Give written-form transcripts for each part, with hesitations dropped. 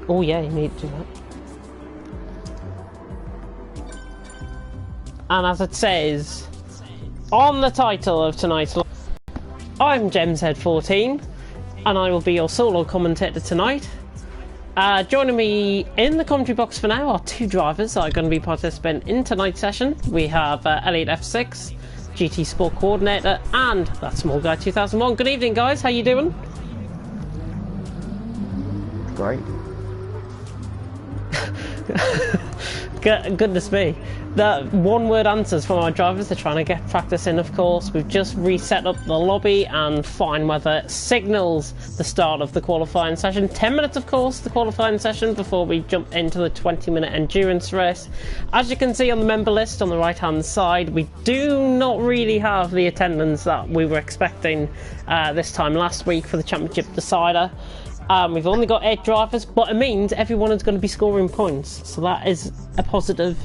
Oh yeah, you need to do that. And as it says on the title of tonight's live, I'm JemsHead14 and I will be your solo commentator tonight. Joining me in the commentary box for now are two drivers that are going to be participating in tonight's session. We have Elliot F6, GT Sport Coordinator, and that small guy 2001. Good evening, guys. How you doing? Great. Goodness me. The one-word answers from our drivers. They're trying to get practice in, of course. We've just reset up the lobby and fine weather signals the start of the qualifying session. 10 minutes, of course, the qualifying session before we jump into the 20-minute endurance race. As you can see on the member list on the right-hand side, we do not really have the attendance that we were expecting this time last week for the championship decider. We've only got 8 drivers, but it means everyone is going to be scoring points, so that is a positive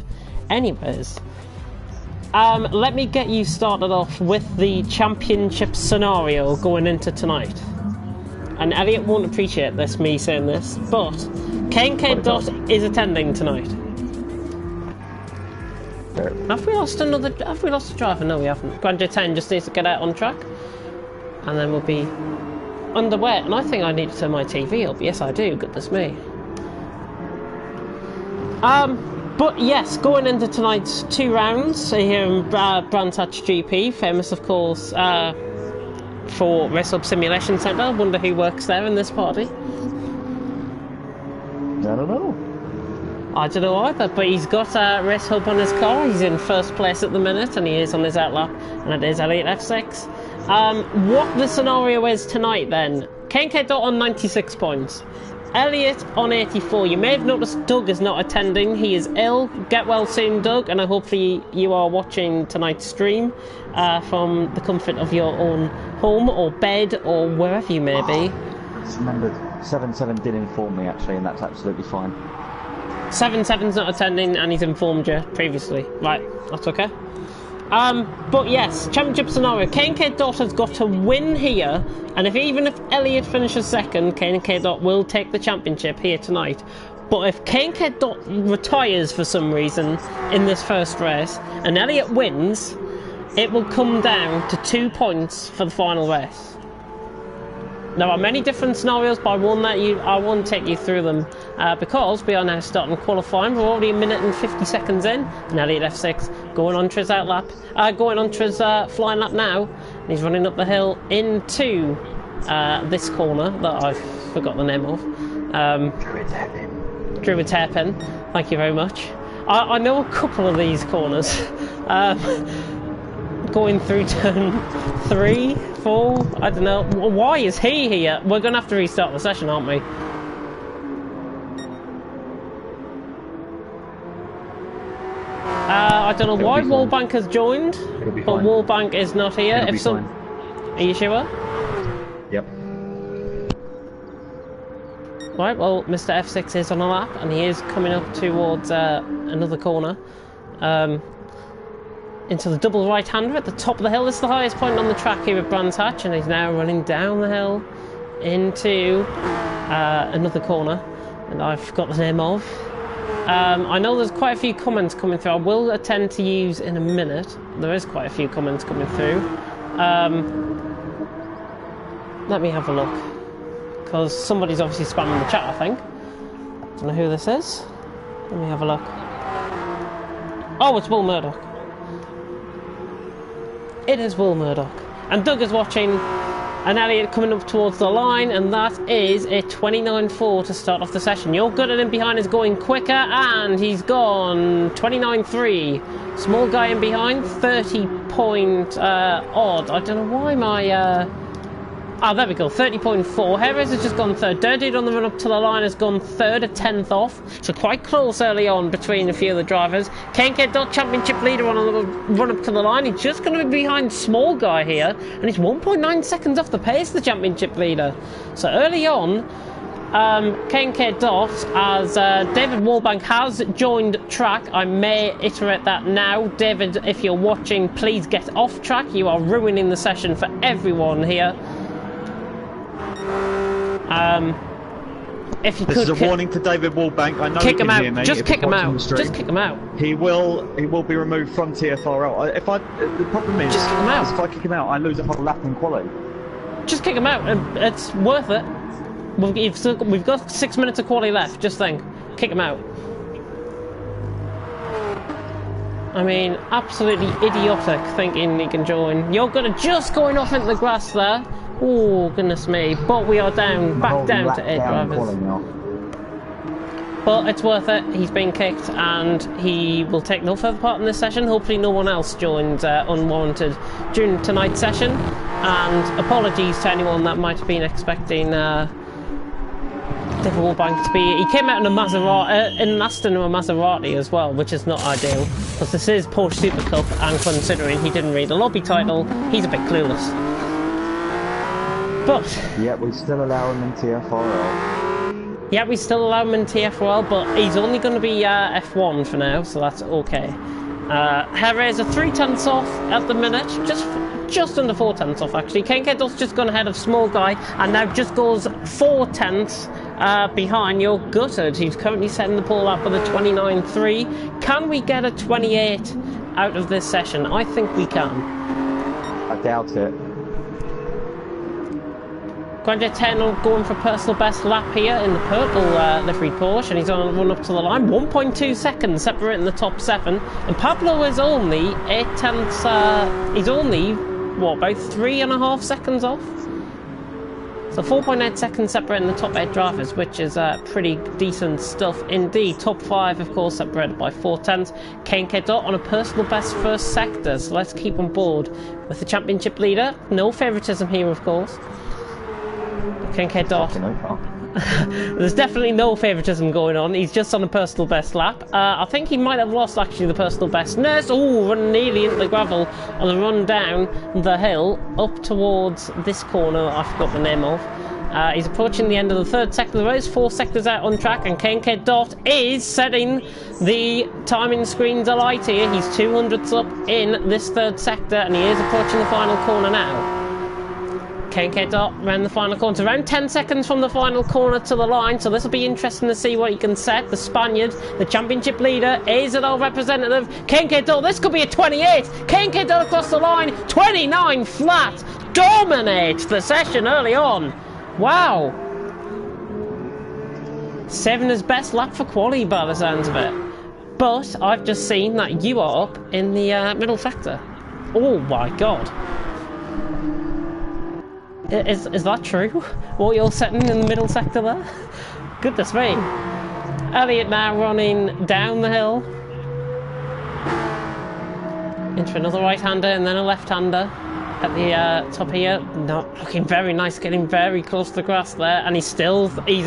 anyways. Let me get you started off with the championship scenario going into tonight. And Elliot won't appreciate this, me saying this, but K&K Dot is attending tonight. Have we lost a driver? No, we haven't. Grandeur 10 just needs to get out on track, and then we'll be underway. And I think I need to turn my TV up. Yes, I do. Goodness me. But yes, going into tonight's 2 rounds here in Brands Hatch GP, famous of course for Race Hub Simulation Centre. I wonder who works there in this party. I don't know. I don't know either, but he's got a Race Hub on his car. He's in first place at the minute and he is on his outlap, and it is Elliot F6. What the scenario is tonight then, K&K Dot on 96 points. Elliot on 84. You may have noticed Doug is not attending. He is ill. Get well soon, Doug, and hopefully you are watching tonight's stream from the comfort of your own home or bed or wherever you may be. I just remembered 7-7 did inform me actually, and that's absolutely fine. 7-7's not attending and he's informed you previously. Right, that's okay. But yes, championship scenario. K&K Dot has got to win here, and even if Elliot finishes second, K&K Dot will take the championship here tonight. But if K&K Dot retires for some reason in this first race, and Elliot wins, it will come down to 2 points for the final race. There are many different scenarios, but I won't take you through them because we are now starting qualifying. We're already 1 minute and 50 seconds in, and Elliot F6 going on to his going on to his flying lap now. And he's running up the hill into this corner that I've forgot the name of. Druid's Hairpin. Thank you very much. I know a couple of these corners. Going through turn 3, 4, I don't know. Why is he here? We're going to have to restart the session, aren't we? I don't know why Wallbank has joined, but Wallbank is not here. Are you sure? Yep. Right, well, Mr. F6 is on a lap, and he is coming up towards another corner. Into the double right-hander at the top of the hill. This is the highest point on the track here at Brands Hatch, and he's now running down the hill into another corner, and I've forgot the name of. I know there's quite a few comments coming through. I will attend to use in a minute. There is quite a few comments coming through. Let me have a look, because somebody's obviously spamming the chat, I think. Don't know who this is. Let me have a look. Oh, it's Will Murdoch. It is Will Murdoch. And Doug is watching, and Elliot coming up towards the line, and that is a 29.4 to start off the session. Your good in behind is going quicker, and he's gone 29.3. Small guy in behind, 30 point odd. I don't know why my there we go, 30.4. Harris has just gone third. Dirty on the run up to the line has gone third, a 10th off. So quite close early on between a few of the drivers. K&K Dot championship leader on the run up to the line. He's just going to be behind Small Guy here, and he's 1.9 seconds off the pace, the championship leader. So early on, K&K Dot, as David Wallbank has joined track. I may iterate that now. David, if you're watching, please get off track. You are ruining the session for everyone here. If you This could is a warning to David Wallbank. I know kick he him can out. hear me. Just if kick he's him watching out. the stream. Just kick him out. He will be removed from TFRL. The problem is, Just kick him out. if I kick him out, I lose a whole lap in quali. Just kick him out. It's worth it. We've got 6 minutes of quali left. Just think. Kick him out. I mean, absolutely idiotic thinking he can join. You're gonna just going off into the grass there. Oh, goodness me. But we are back down to 8 drivers. But it's worth it. He's been kicked and he will take no further part in this session. Hopefully no one else joins unwarranted during tonight's session. And apologies to anyone that might have been expecting David Wallbank to be... He came out in a Maserati, in an Aston or a Maserati as well, which is not ideal. Because this is Porsche Supercup, and considering he didn't read the lobby title, he's a bit clueless. But... Yeah, we still allow him in TFRL. Yeah, we still allow him in TFRL, but he's only going to be F1 for now, so that's okay. Jerez are 3/10 off at the minute, just under 4/10 off actually. Kenkedo's just gone ahead of Small Guy, and now just goes 4/10 behind. You're gutted. He's currently setting the pole up with a 29.3. Can we get a 28 out of this session? I think we can. I doubt it. Grandjet 10 going for personal best lap here in the purple liveried Porsche, and he's on a run up to the line. 1.2 seconds separating the top 7, and Pablo is only 8/10. He's only what, about 3.5 seconds off. So 4.8 seconds separating the top 8 drivers, which is pretty decent stuff indeed. Top 5, of course, separated by 4/10. Kenkedo on a personal best first sector, so let's keep on board with the championship leader. No favouritism here, of course. Kenkedo. There's definitely no favouritism going on. He's just on a personal best lap. I think he might have lost actually the personal best. Nurse, running nearly into the gravel on the run down the hill up towards this corner I forgot the name of. He's approaching the end of the 3rd sector. There is 4 sectors out on track, and Kenkedo is setting the timing screens alight here. He's 200ths up in this 3rd sector, and he is approaching the final corner now. Kenkedo around the final corner. It's around 10 seconds from the final corner to the line, so this will be interesting to see what he can set. The Spaniard, the championship leader, is our representative. Kenkedo, this could be a 28. Kenkedo across the line, 29 flat. Dominates the session early on. Wow. 7 his best lap for quali by the sounds of it. But I've just seen that you are up in the middle sector. Oh my god. Is that true? What you're setting in the middle sector there? Goodness me. Elliot now running down the hill. Into another right-hander and then a left-hander at the top here. Not looking very nice, getting very close to the grass there, and he's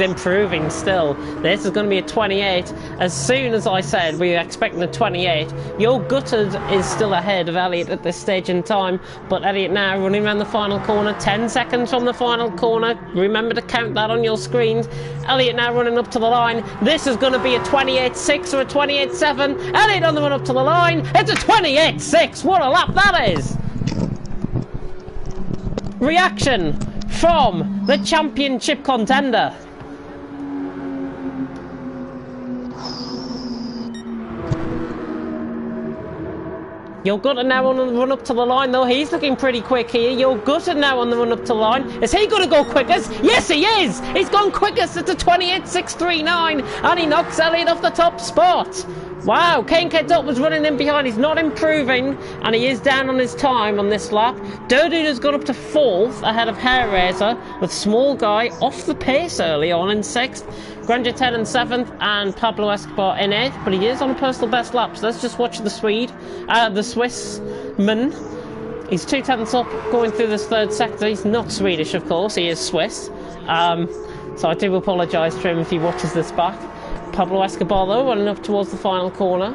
improving still. This is going to be a 28. As soon as I said we were expecting a 28, Your Gutted is still ahead of Elliot at this stage in time, but Elliot now running around the final corner, 10 seconds from the final corner. Remember to count that on your screens. Elliot now running up to the line. This is going to be a 28.6 or a 28.7. Elliot on the run up to the line. It's a 28.6. What a lap that is! Reaction from the championship contender. Your Gutted now on the run up to the line, though. He's looking pretty quick here. Your Gutted now on the run up to the line. Is he going to go quickest? Yes, he is! He's gone quickest at the 28.639, and he knocks Elliot off the top spot. Wow, Kenkedo was running in behind. He's not improving, and he is down on his time on this lap. Durdude has gone up to 4th ahead of Hairraiser, with Small Guy off the pace early on in 6th. Grandjet 10 in 7th, and Pablo Escobar in 8th, but he is on a personal best lap, so let's just watch the Swissman. He's 2/10 up going through this 3rd sector. He's not Swedish, of course, he is Swiss. So I do apologise to him if he watches this back. Pablo Escobar, though, running up towards the final corner.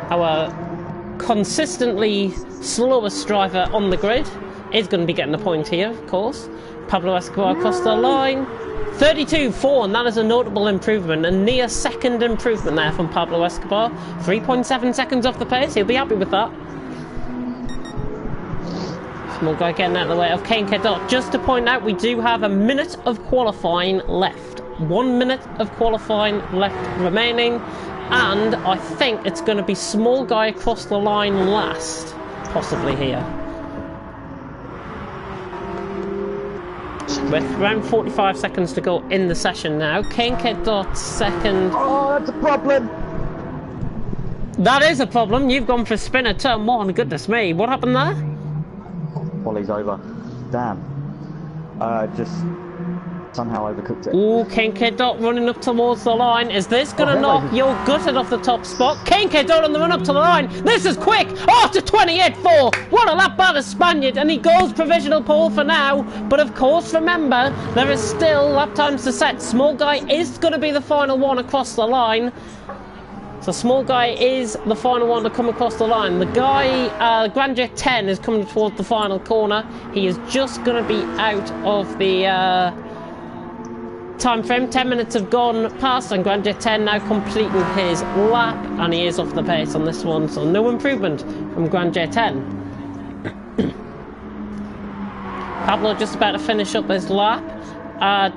Our consistently slowest driver on the grid is going to be getting a point here, of course. Pablo Escobar across the line. 32.4, and that is a notable improvement, a near second improvement there from Pablo Escobar. 3.7 seconds off the pace, he'll be happy with that. Small Guy getting out of the way of K&K. Just to point out, we do have a minute of qualifying left. 1 minute of qualifying left remaining. And I think it's going to be Small Guy across the line last. Possibly here. With around 45 seconds to go in the session now. K&K second. Oh, that's a problem. That is a problem. You've gone for spin at turn 1. Goodness me. What happened there? Wally's over. Damn. Just somehow overcooked it. Ooh, K&K running up towards the line. Is this going to knock your gutted off the top spot? K&K on the run up to the line. This is quick. Oh, to 28.4. What a lap by the Spaniard. And he goes provisional pole for now. But of course, remember, there is still lap times to set. Small Guy is going to be the final one across the line. So Small Guy is the final one to come across the line. The guy, Grand Jet 10, is coming towards the final corner. He is just going to be out of the time frame. 10 minutes have gone past, and Grand Jet 10 now completing his lap, and he is off the pace on this one. So no improvement from Grand Jet 10. Pablo just about to finish up his lap.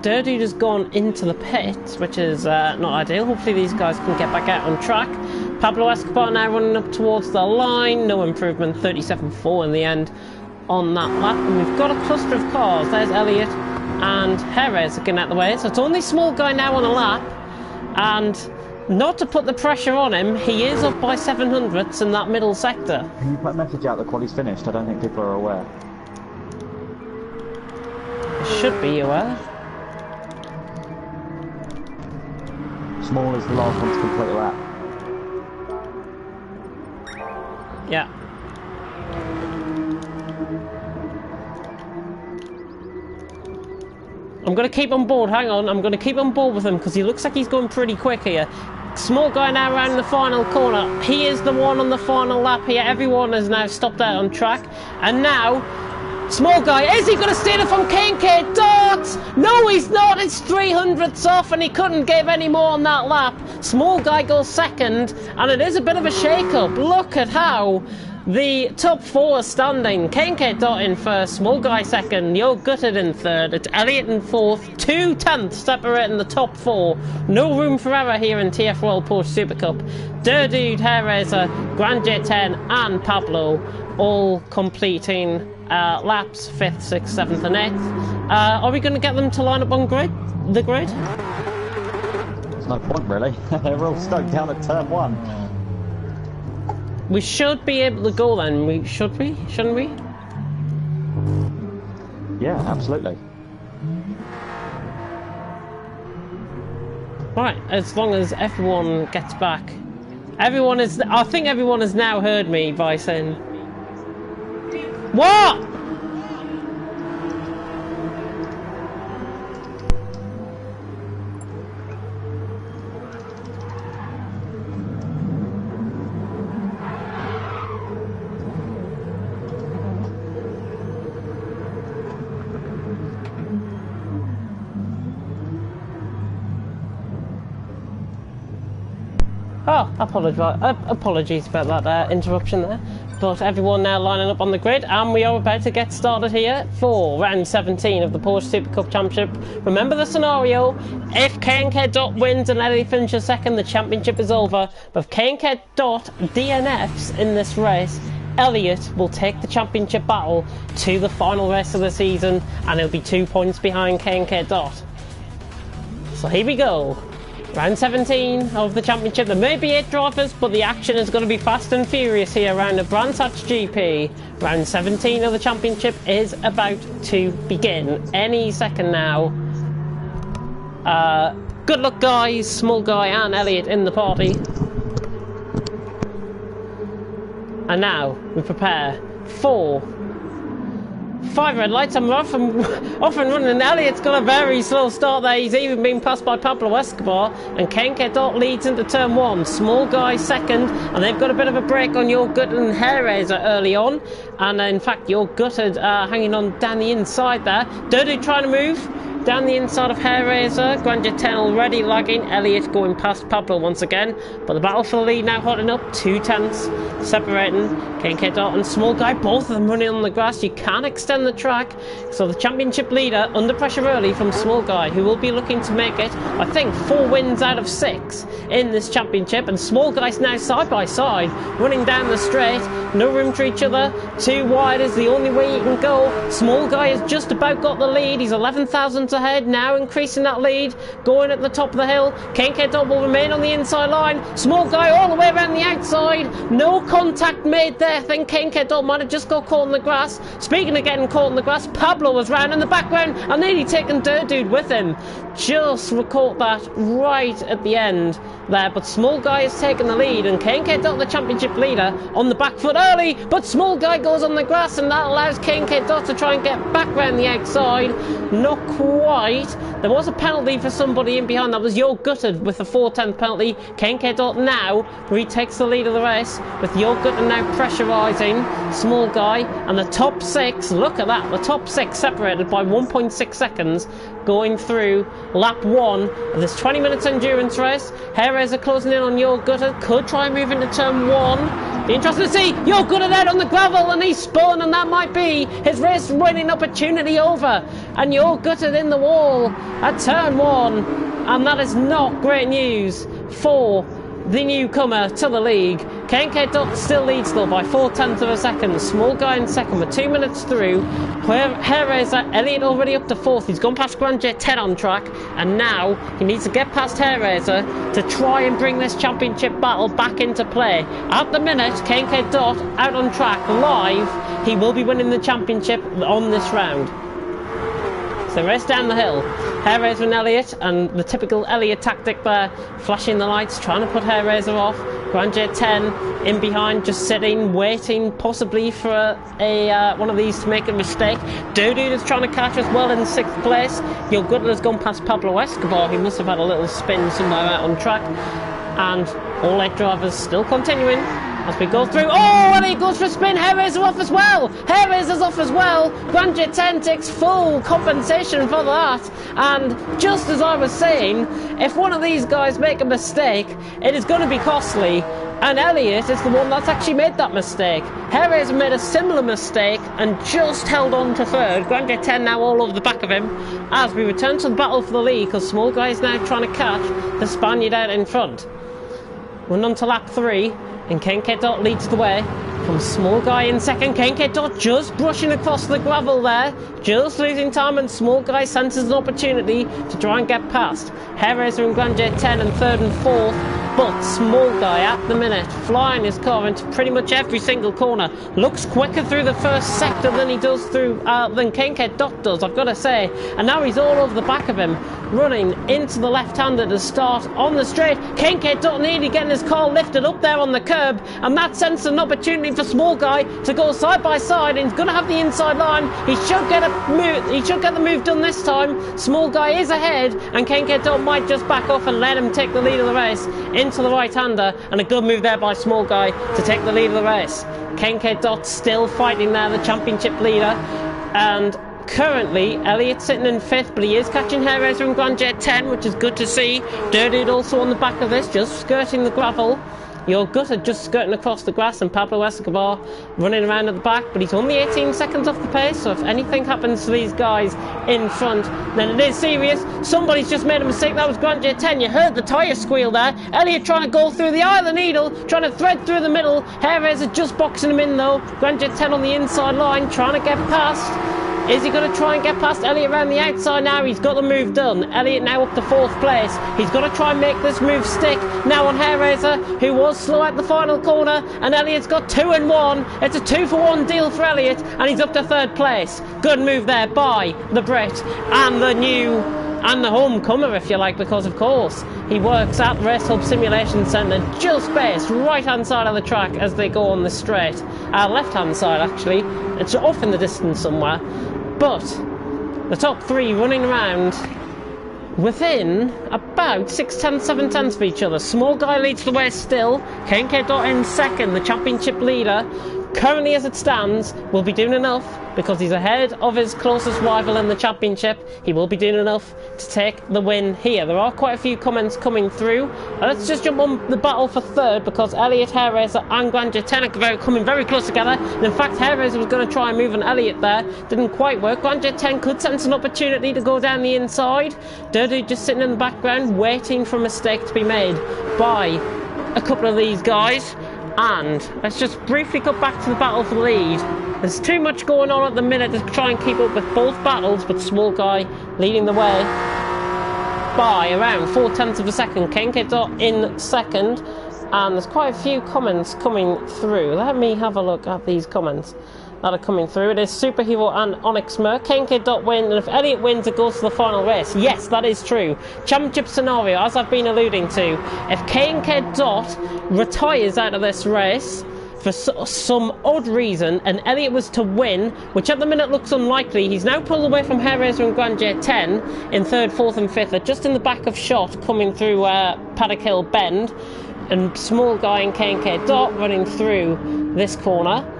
Dirty has gone into the pits, which is not ideal. Hopefully these guys can get back out on track. Pablo Escobar now running up towards the line. No improvement, 37.4 in the end on that lap. And we've got a cluster of cars. There's Elliott and Jerez getting out the way. So it's only Small Guy now on a lap. And not to put the pressure on him, he is up by 700ths in that middle sector. Can you put a message out that quali's finished? I don't think people are aware. Should be aware. Small is the last one to complete a lap. Yeah. I'm going to keep on board, hang on, I'm going to keep on board with him because he looks like he's going pretty quick here. Small Guy now around the final corner. He is the one on the final lap here. Everyone has now stopped out on track. And now, Small Guy, is he going to steal it from K&K Dot? No, he's not. It's 300ths off, and he couldn't give any more on that lap. Small Guy goes second, and it is a bit of a shake-up. Look at how the top 4 are standing. K&K Dot in first, Small Guy second, Yo Gutted in third, it's Elliott in fourth, 2/10 separating the top 4. No room for error here in TFRL Porsche Supercup. Durdude, Hairraiser, Grand J10 and Pablo all completing laps 5th, 6th, 7th and 8th. Are we going to get them to line up on the grid? There's no point really. They're all stoked down at turn 1. We should be able to go then. Shouldn't we? Yeah, absolutely. Right, as long as everyone gets back. I think everyone has now heard me by saying... What? Oh, apologies about that interruption there. But everyone now lining up on the grid, and we are about to get started here for round 17 of the Porsche Supercup Championship. Remember the scenario: if K&K Dot wins and Eddie finishes second, the championship is over. But if K&K Dot DNFs in this race, Elliott will take the championship battle to the final race of the season, and he'll be 2 points behind K&K Dot. So here we go. Round 17 of the championship. There may be 8 drivers, but the action is going to be fast and furious here around the Brands Hatch GP. Round 17 of the championship is about to begin any second now. Good luck, guys. Small Guy and Elliott in the party. And now we prepare for 5 red lights. I'm off and running. Elliott's got a very slow start there. He's even been passed by Pablo Escobar. And K&K Dot leads into turn 1. Small Guy second. And they've got a bit of a break on Your Gutted and Hairraiser early on. And in fact, Your Gutted hanging on down the inside there. Dirty trying to move. Down the inside of Hair Raiser, Grandjet 10 already lagging. Elliott going past Pablo once again. But the battle for the lead now hotting up. 2 tenths separating KK Dot and Small Guy. Both of them running on the grass. You can't extend the track. So the championship leader under pressure early from Small Guy, who will be looking to make it, I think, 4 wins out of 6 in this championship. And Small Guy's now side by side, running down the straight. No room for each other. 2 wide is the only way you can go. Small Guy has just about got the lead. He's 11 thousandths ahead, now increasing that lead. Going at the top of the hill. KK Dot will remain on the inside line. Small Guy all the way around the outside. No contact made there. I think KK Dot might have just got caught in the grass. Speaking of getting caught in the grass, Pablo was round in the background and nearly taken Dirt Dude with him. Just caught that right at the end there, but Small Guy has taken the lead, and KK Dot, the championship leader, on the back foot early, but Small Guy goes on the grass, and that allows KK Dot to try and get back round the outside. Not quite. There was a penalty for somebody in behind. That was Yo Gutted with the 4/10 penalty. KK Dot now retakes the lead of the race, with Yo Gutted now pressurising Small Guy, and the top 6, look at that, the top 6 separated by 1.6 seconds going through lap 1 of this 20 minutes endurance race. Hair Raiser closing in on Yo Gutted, could try and move into turn 1. Be interested to see Yo Gutted out on the gravel, and he's spun, and that might be his race winning opportunity over. And Yo Gutted in the wall at turn 1, and that is not great news for the newcomer to the league. KK Dot still leads though by 4/10 of a second. Small Guy in second with 2 minutes through. Hair Raiser, Elliott already up to 4th. He's gone past Grandjet 10 on track, and now he needs to get past Hair Raiser to try and bring this championship battle back into play. At the minute, KK Dot out on track live. He will be winning the championship on this round. So race down the hill. Hair Raiser and Elliott, and the typical Elliott tactic there, flashing the lights, trying to put Hair Raiser off. Grandjet 10 in behind, just sitting, waiting possibly for one of these to make a mistake. Dude is trying to catch as well in 6th place. Yo Gutted has gone past Pablo Escobar. He must have had a little spin somewhere out on track. And all 8 drivers still continuing as we go through. Oh, and he goes for a spin. Hair Raiser off as well. Hair Raiser's off as well. Grandjet 10 takes full compensation for that. And just as I was saying, if one of these guys make a mistake, it is going to be costly. And Elliott is the one that's actually made that mistake. Hair Raiser made a similar mistake and just held on to 3rd. Grandjet 10 now all over the back of him as we return to the battle for the lead, because Small Guy is now trying to catch the Spaniard out in front. We're on to lap 3. And KK Dot leads the way from Small Guy in second. KK Dot just brushing across the gravel there, just losing time, and Small Guy senses an opportunity to try and get past Hair Raiser and Grandjet 10 in 3rd and 4th. But Small Guy at the minute flying his car into pretty much every single corner. Looks quicker through the first sector than he does through than KK Dot does, I've got to say. And now he's all over the back of him, running into the left-hander to start on the straight. KK Dot nearly getting his car lifted up there on the curb, and that sends an opportunity for Small Guy to go side by side, and he's going to have the inside line. He should get a move. He should get the move done this time. Small Guy is ahead, and KK Dot might just back off and let him take the lead of the race into the right-hander, and a good move there by Small Guy to take the lead of the race. KK Dot still fighting there, the championship leader, and currently Elliott sitting in 5th, but he is catching Hair Raiser and Grandjet 10, which is good to see. Dirty also on the back of this, just skirting the gravel. Yo Gutted just skirting across the grass, and Pablo Escobar running around at the back, but he's only 18 seconds off the pace, so if anything happens to these guys in front, then it is serious. Somebody's just made a mistake. That was Grandjet 10. You heard the tyre squeal there. Elliott trying to go through the eye of the needle, trying to thread through the middle. Hair Raiser just boxing him in though. Grandjet 10 on the inside line, trying to get past. Is he going to try and get past Elliott around the outside now? He's got the move done. Elliott now up to 4th place. He's got to try and make this move stick. Now on Hair Raiser, who was slow at the final corner, and Elliott's got 2 and 1. It's a 2-for-1 deal for Elliott, and he's up to 3rd place. Good move there by the Brit and the homecomer, if you like, because of course he works at the Race Hub Simulation Centre, just based right hand side of the track as they go on the straight. Left hand side actually, it's off in the distance somewhere. But the top 3 running around within about 6/10, 7/10 of each other. Small Guy leads the way still. KK Dot in second, the championship leader. Currently, as it stands, will be doing enough because he's ahead of his closest rival in the championship. He will be doing enough to take the win here. There are quite a few comments coming through. Let's just jump on the battle for third because Elliot Hairraiser and Grandeur 10 are coming very close together. And in fact, Hairraiser was going to try and move an Elliot there. Didn't quite work. Grandeur 10 could sense an opportunity to go down the inside. Durdu just sitting in the background waiting for a mistake to be made by a couple of these guys. And let's just briefly cut back to the battle for the lead. There's too much going on at the minute to try and keep up with both battles, but Small Guy leading the way by around 0.4 of a second. KK in second, and there's quite a few comments coming through. Let me have a look at these comments that are coming through. It is Superhero and Onyx Merc. KK win, and if Elliot wins, it goes to the final race. Yes, that is true. Championship scenario, as I've been alluding to, if KK retires out of this race for some odd reason, and Elliot was to win, which at the minute looks unlikely, he's now pulled away from Hairraiser and Grandeur 10 in third, fourth and fifth. They're just in the back of shot coming through Paddock Hill Bend, and Small Guy and KK running through this corner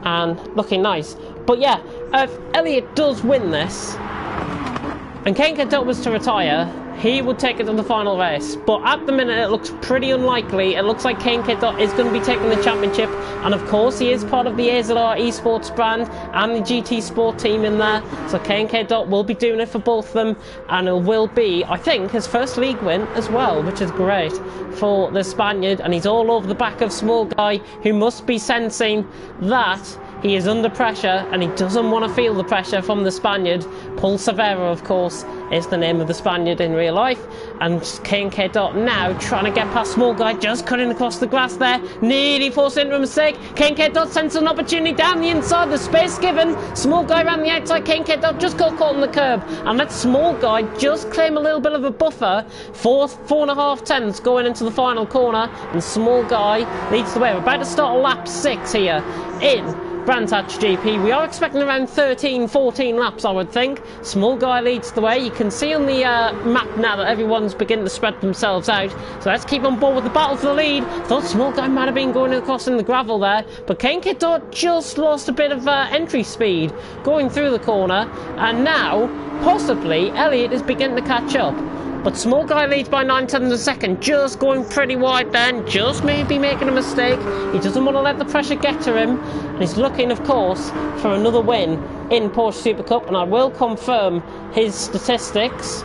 and looking nice. But yeah, if Elliot does win this and KK was to retire, he would take it to the final race. But at the minute it looks pretty unlikely. It looks like KK is going to be taking the championship, and of course he is part of the AZR Esports brand and the GT Sport team in there, so KK will be doing it for both of them, and it will be, I think, his first league win as well, which is great for the Spaniard. And he's all over the back of Small Guy, who must be sensing that he is under pressure and he doesn't want to feel the pressure from the Spaniard. Paul Severo, of course, is the name of the Spaniard in real life. And KK now trying to get past Small Guy, just cutting across the grass there, nearly forced into a mistake. KK senses an opportunity down the inside, the space given. Small Guy around the outside, KK just got caught on the curb, and let Small Guy just claim a little bit of a buffer. 4.5 tenths going into the final corner, and Small Guy leads the way. We're about to start lap 6 here in Brands Hatch GP. We are expecting around 13-14 laps, I would think. Small Guy leads the way. You can see on the map now that everyone's beginning to spread themselves out. So let's keep on board with the battle for the lead. Thought Small Guy might have been going across in the gravel there, but KK just lost a bit of entry speed going through the corner, and now possibly Elliot is beginning to catch up. But Small Guy leads by 0.9 of a second, just going pretty wide then, just maybe making a mistake. He doesn't want to let the pressure get to him, and he's looking, of course, for another win in Porsche Supercup, and I will confirm his statistics.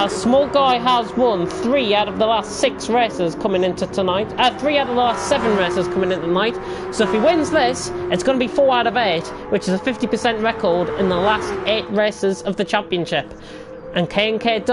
Small Guy has won 3 out of the last 6 races coming into tonight. 3 out of the last 7 races coming into tonight. So if he wins this, it's going to be 4 out of 8, which is a 50% record in the last 8 races of the championship. And K&K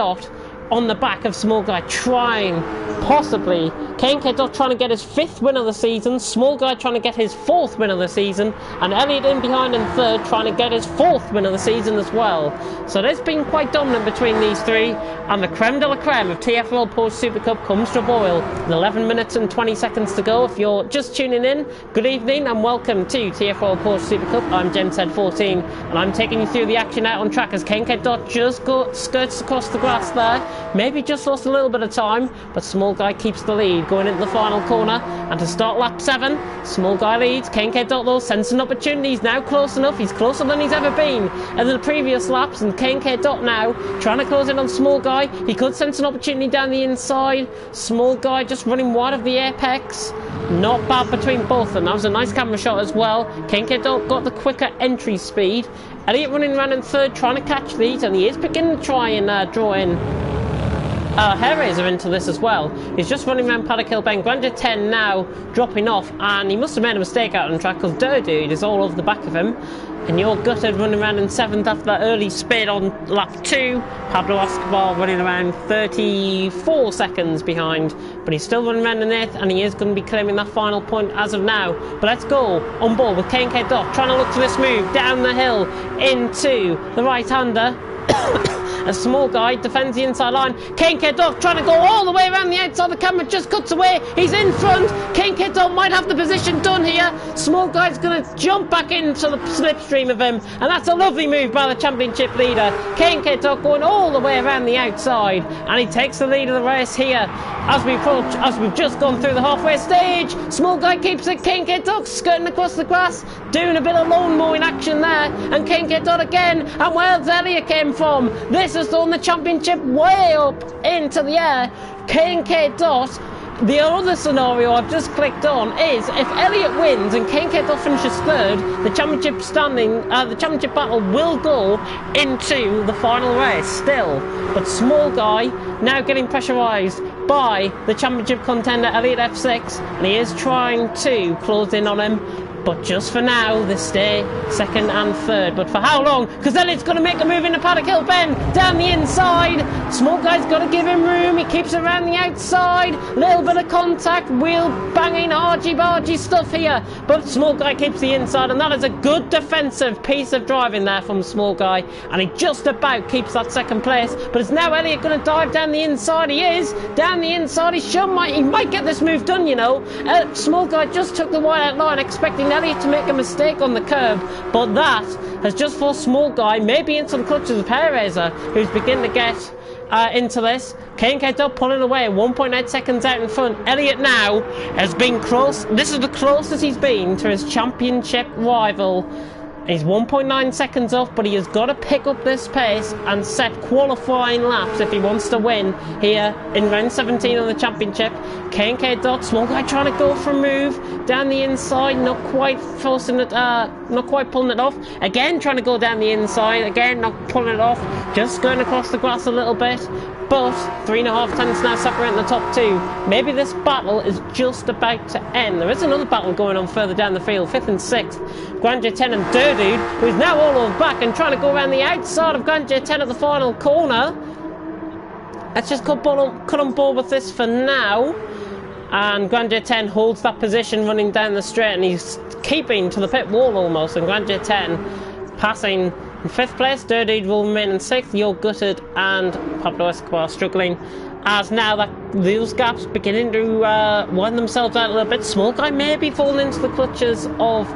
on the back of Small Guy, trying, possibly, K&K trying to get his 5th win of the season, Small Guy trying to get his 4th win of the season, and Elliot in behind in 3rd trying to get his 4th win of the season as well. So there's been quite dominant between these 3, and the creme de la creme of TFRL Porsche Supercup comes to a boil. 11 minutes and 20 seconds to go. If you're just tuning in, good evening and welcome to TFRL Porsche Supercup. I'm James Head 14, and I'm taking you through the action out on track as K&K just skirts across the grass there. Maybe just lost a little bit of time, but Small Guy keeps the lead going into the final corner. And to start lap 7, Small Guy leads. K&K though sensing opportunities, now close enough. He's closer than he's ever been in the previous laps, and K&K now trying to close in on Small Guy. He could sense an opportunity down the inside. Small Guy just running wide of the apex. Not bad between both of them. That was a nice camera shot as well. K&K got the quicker entry speed. Elliot running around in 3rd trying to catch these, and he is beginning to try and draw in Hairraiser into this as well. He's just running around Paddock Hill Bend. Grandeur 10 now dropping off, and he must have made a mistake out on track because Durdude is all over the back of him. And you're gutted running around in 7th after that early spin on lap 2. Pablo Escobar running around 34 seconds behind, but he's still running around in 8th, and he is going to be claiming that final point as of now. But let's go on board with K&K trying to look for this move down the hill into the right-hander. A small guy defends the inside line. Kane K-Dog trying to go all the way around the outside. The camera just cuts away. He's in front. Kane K-Dog might have the position done here. Small guy's going to jump back into the slipstream of him, and that's a lovely move by the championship leader. Kane K-Dog going all the way around the outside, and he takes the lead of the race here as we approach, as we've just gone through the halfway stage. Small guy keeps it. Kane K-Dog skirting across the grass, doing a bit of lawn mowing action there, and Kane K-Dog again, and where's Elliot came from? This has thrown the championship way up into the air. Kane K-Dog. The other scenario I've just clicked on is if Elliot wins and Kane K-Dog finishes third, the championship the championship battle will go into the final race still. But small guy now getting pressurised by the championship contender Elliot F6, and he is trying to close in on him. But just for now, they stay second and third. But for how long? Because Elliot's going to make a move into Paddock Hill Bend, down the inside. Small guy's got to give him room. He keeps around the outside. Little bit of contact, wheel banging, argy-bargy stuff here. But small guy keeps the inside, and that is a good defensive piece of driving there from small guy. And he just about keeps that second place. But it's now Elliot going to dive down the inside. He is down the inside. He might get this move done, you know. Small guy just took the wide out line, expecting Elliot to make a mistake on the curb, but that has just forced small guy maybe into the clutches of Hairraiser, who's beginning to get into this. Kane K-Dog pulling away 1.8 seconds out in front. Elliot now has been close. This is the closest he's been to his championship rival. He's 1.9 seconds off, but he has got to pick up this pace and set qualifying laps if he wants to win here in round 17 of the championship. Kane K-Dog, small guy trying to go for a move down the inside, not quite forcing it, not quite pulling it off. Again, trying to go down the inside, again, not pulling it off, just going across the grass a little bit. But 3.5 tenths now separating the top two. Maybe this battle is just about to end. There is another battle going on further down the field, 5th and 6th. Grand J10 and Durdude, who's now all over back and trying to go around the outside of Grand J10 at the final corner. Let's just cut on board with this for now. And Grand J10 holds that position running down the straight, and he's keeping to the pit wall almost. And Grand J10 passing in 5th place. Durdude will remain in 6th. You're gutted, and Pablo Escobar struggling, as now that those gaps beginning to wind themselves out a little bit. Small guy maybe falling into the clutches of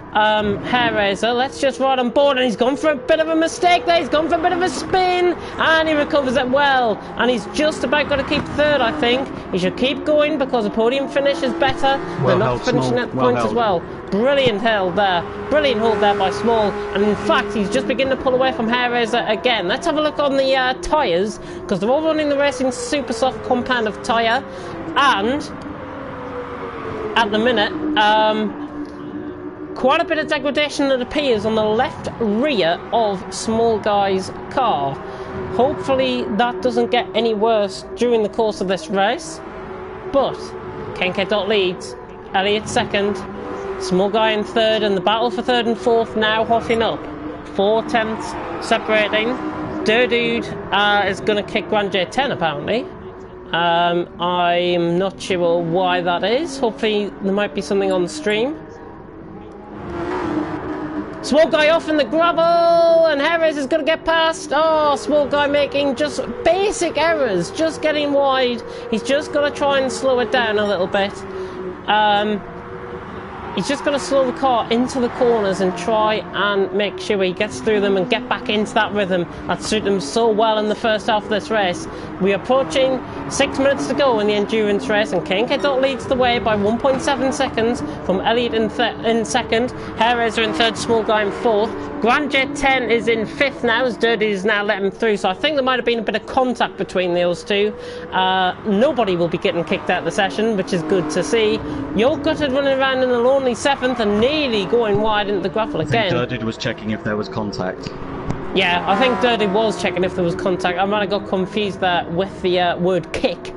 Hairraiser. Let's just ride on board, and he's gone for a bit of a mistake there. He's gone for a bit of a spin, and he recovers it well, and he's just about got to keep third. I think he should keep going because a podium finish is better than not finishing at points as well. Brilliant hold there by Small, and in fact he's just beginning to pull away from Hairraiser again. Let's have a look on the tyres, because they're all running the Racing Super Soft compound of tyre, and at the minute quite a bit of degradation that appears on the left rear of Small Guy's car. Hopefully that doesn't get any worse during the course of this race. But Kane K-Dog leads, Elliot second, Small Guy in third, and the battle for third and fourth now hotting up. 4 tenths separating. Durdude is going to kick Grand J10 apparently. I'm not sure why that is. Hopefully there might be something on the stream. Small Guy off in the gravel, and Harris is going to get past. Oh, Small Guy making just basic errors, just getting wide. He's just got to try and slow it down a little bit. He's just got to slow the car into the corners and try and make sure he gets through them and get back into that rhythm that suited him so well in the first half of this race. We're approaching 6 minutes to go in the endurance race, and Kane K-Dog leads the way by 1.7 seconds from Elliot in second, Hairraiser in third, Small Guy in fourth. Grand J10 is in fifth now, as Dirty is now letting him through, so I think there might have been a bit of contact between those two. Nobody will be getting kicked out of the session, which is good to see. You're gutted running around in the lonely 7th and nearly going wide into the gravel again. I think Dirty was checking if there was contact. Yeah, I think Dirty was checking if there was contact. I might have got confused there with the word kick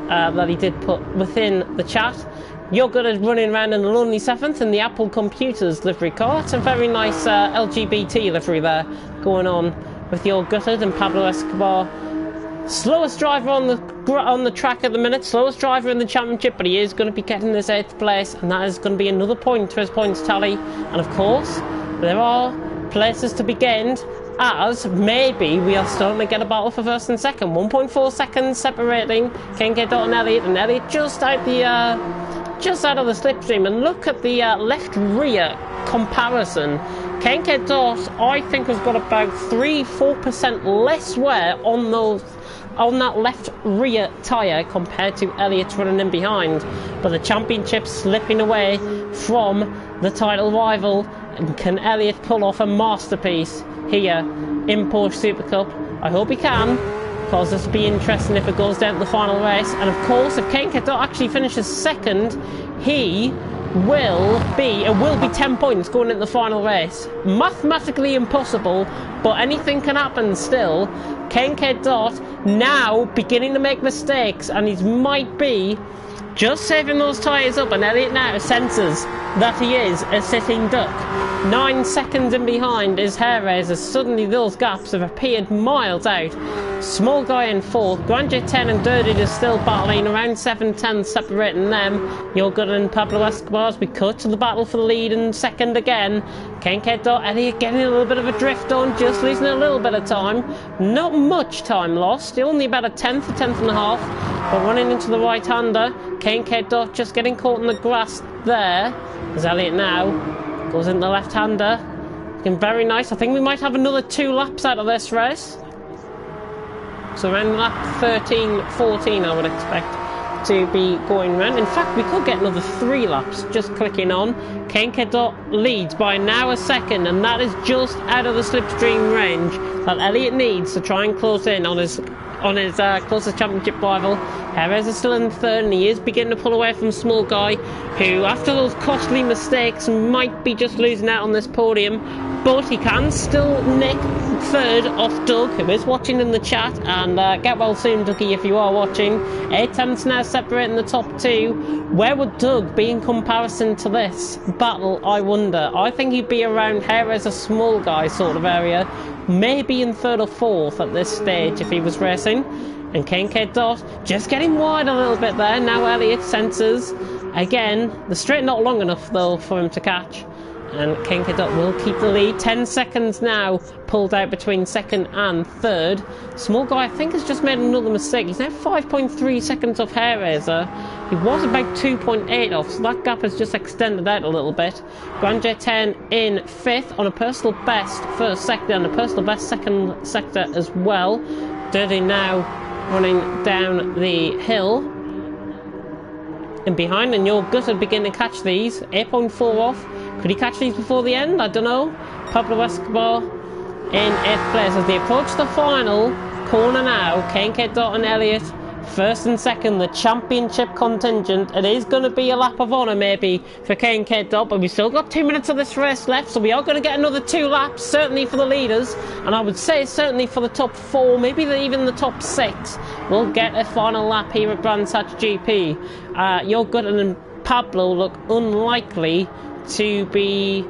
that he did put within the chat. You're good at running around in the lonely 7th in the Apple Computers livery car. It's a very nice LGBT livery there going on with your gutted and Pablo Escobar. Slowest driver on the track at the minute, slowest driver in the championship, but he is going to be getting this 8th place, and that is going to be another point to his points tally. And of course, there are places to be gained as maybe we are starting to get a battle for first and second. 1.4 seconds separating K&K Dot and Elliot just out of the slipstream. And look at the left rear comparison. K&K Dot, I think, has got about 3-4% less wear on that left rear tyre compared to Elliot's running in behind. But the championship's slipping away from the title rival. And can Elliot pull off a masterpiece here in Porsche Super Cup? I hope he can, because this will be interesting if it goes down to the final race. And of course, if K&K Dot actually finishes second, it will be 10 points going into the final race. Mathematically impossible, but anything can happen still. K&K Dot now beginning to make mistakes, and he might be just saving those tyres up, and Elliot now senses that he is a sitting duck. 9 seconds in behind is hair raiser. Suddenly those gaps have appeared miles out. Small guy in fourth. Grand J10 and Dirty is still battling, around 7/10 separating them. You're good and Pablo Escobar as we cut to the battle for the lead in second again. K&K Dot, Elliot getting a little bit of a drift on, just losing a little bit of time. Not much time lost, only about a tenth and a half. But running into the right-hander, K&K Dot just getting caught in the grass there. As Elliot now goes into the left-hander. Looking very nice. I think we might have another 2 laps out of this race. So around lap 13, 14 I would expect to be going round. In fact, we could get another 3 laps just clicking on. K&K Dot leads by now a second, and that is just out of the slipstream range that Elliot needs to try and close in on his closest championship rival. Perez is still in third, and he is beginning to pull away from Small Guy, who after those costly mistakes might be just losing out on this podium, but he can still nick third off Doug, who is watching in the chat, and get well soon, Dougie, if you are watching. 8 tenths now separating the top 2. Where would Doug be in comparison to this battle, I wonder? I think he'd be around here as a Small Guy sort of area, maybe in third or fourth at this stage if he was racing. And K&K Dot just getting wide a little bit there. Now Elliot senses again the straight not long enough though for him to catch, and K&K Dot will keep the lead. 10 seconds now pulled out between second and third. Small Guy I think has just made another mistake. He's now 5.3 seconds off hair raiser. He was about 2.8 off, so that gap has just extended out a little bit. Grand J10 in 5th on a personal best first sector and a personal best second sector as well. Dirty now running down the hill in behind, and your Gutter begin to catch these. 8.4 off. Could he catch these before the end? I don't know. Pablo Escobar in 8th place as they approach the final corner now. K&K Dot and Elliot first and second, the championship contingent. It is going to be a lap of honour maybe for K&K Dot, but we've still got 2 minutes of this race left, so we are going to get another 2 laps, certainly for the leaders, and I would say certainly for the top 4, maybe even the top 6. We'll get a final lap here at Brands Hatch GP. Your Gooden and Pablo look unlikely to be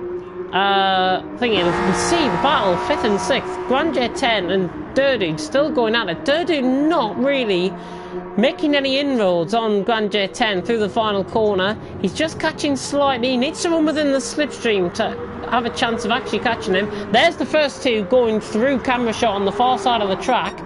thinking. You can see the battle 5th and 6th. Grand J10 and Durdude still going at it. Durdude not really making any inroads on Grand J10 through the final corner. He's just catching slightly. He needs to run within the slipstream to have a chance of actually catching him. There's the first 2 going through camera shot on the far side of the track.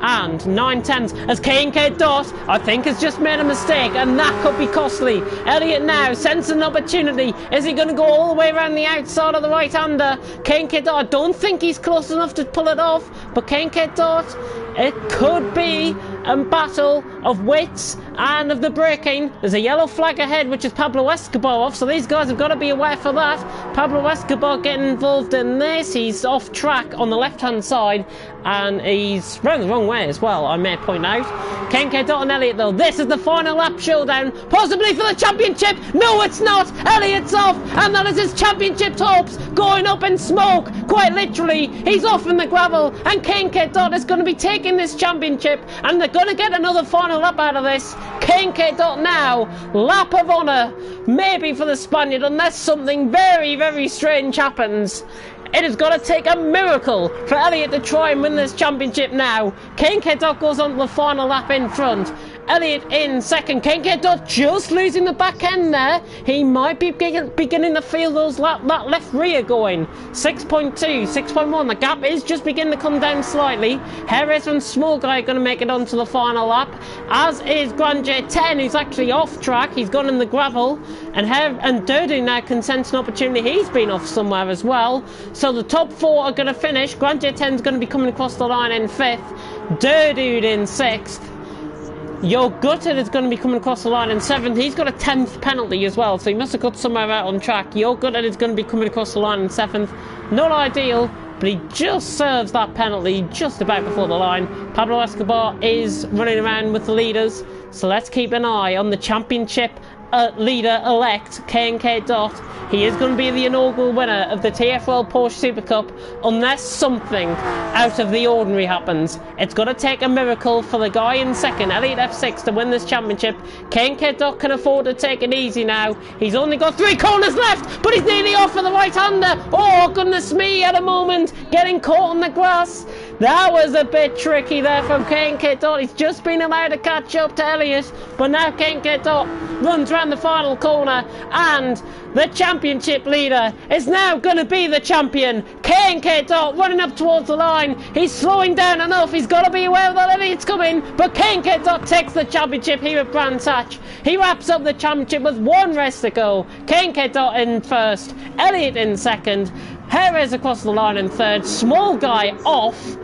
And 9 tenths as K&K Dot I think has just made a mistake, and that could be costly. Elliot now sensing an opportunity. Is he going to go all the way around the outside of the right-hander? K&K Dot, I don't think he's close enough to pull it off, but K&K Dot, it could be a battle of wits and of the braking. There's a yellow flag ahead, which is Pablo Escobar off, so these guys have got to be aware for that. Pablo Escobar getting involved in this. He's off track on the left-hand side, and he's round the wrong way as well, I may point out. K&K Dot and Elliot though, this is the final lap showdown, possibly for the championship. No, it's not. Elliot's off, and that is his championship hopes going up in smoke, quite literally. He's off in the gravel, and K&K Dot is going to be taking this championship, and they're going to get another final lap out of this. K&K Dot now, lap of honour, maybe for the Spaniard, unless something very, very strange happens. It has got to take a miracle for Elliot to try and win this championship now. K&K Dot goes on to the final lap in front, Elliott in second. K&K Dot just losing the back end there. He might be beginning to feel those that left rear going. 6.2, 6.1. The gap is just beginning to come down slightly. Harris and Small Guy are going to make it onto the final lap, as is Grand J10, who's actually off track. He's gone in the gravel, and Durdu now can sense an opportunity. He's been off somewhere as well. So the top 4 are going to finish. Grand J10 is going to be coming across the line in 5th. Durdu in 6th. Your Gutted is going to be coming across the line in 7th. He's got a 10th penalty as well, so he must have got somewhere out on track. Your Gutted is going to be coming across the line in 7th. Not ideal, but he just serves that penalty just about before the line. Pablo Escobar is running around with the leaders, so let's keep an eye on the championship leader-elect, K&K Dot. He is going to be the inaugural winner of the TFRL Porsche Super Cup, unless something out of the ordinary happens. It's going to take a miracle for the guy in second, Elliott F6, to win this championship. K&K Dot can afford to take it easy now. He's only got 3 corners left, but he's nearly off for the right-hander. Oh, goodness me, at a moment, getting caught on the grass. That was a bit tricky there from K&K Dot. He's just been allowed to catch up to Elliott, but now K&K Dot runs around the final corner, and the championship leader is now going to be the champion. K&K Dot running up towards the line. He's slowing down enough. He's got to be aware that Elliott's coming, but K&K Dot takes the championship here at Brands Hatch. He wraps up the championship with 1 race to go. K&K Dot in first, Elliott in second, Jerez across the line in third, Small Guy off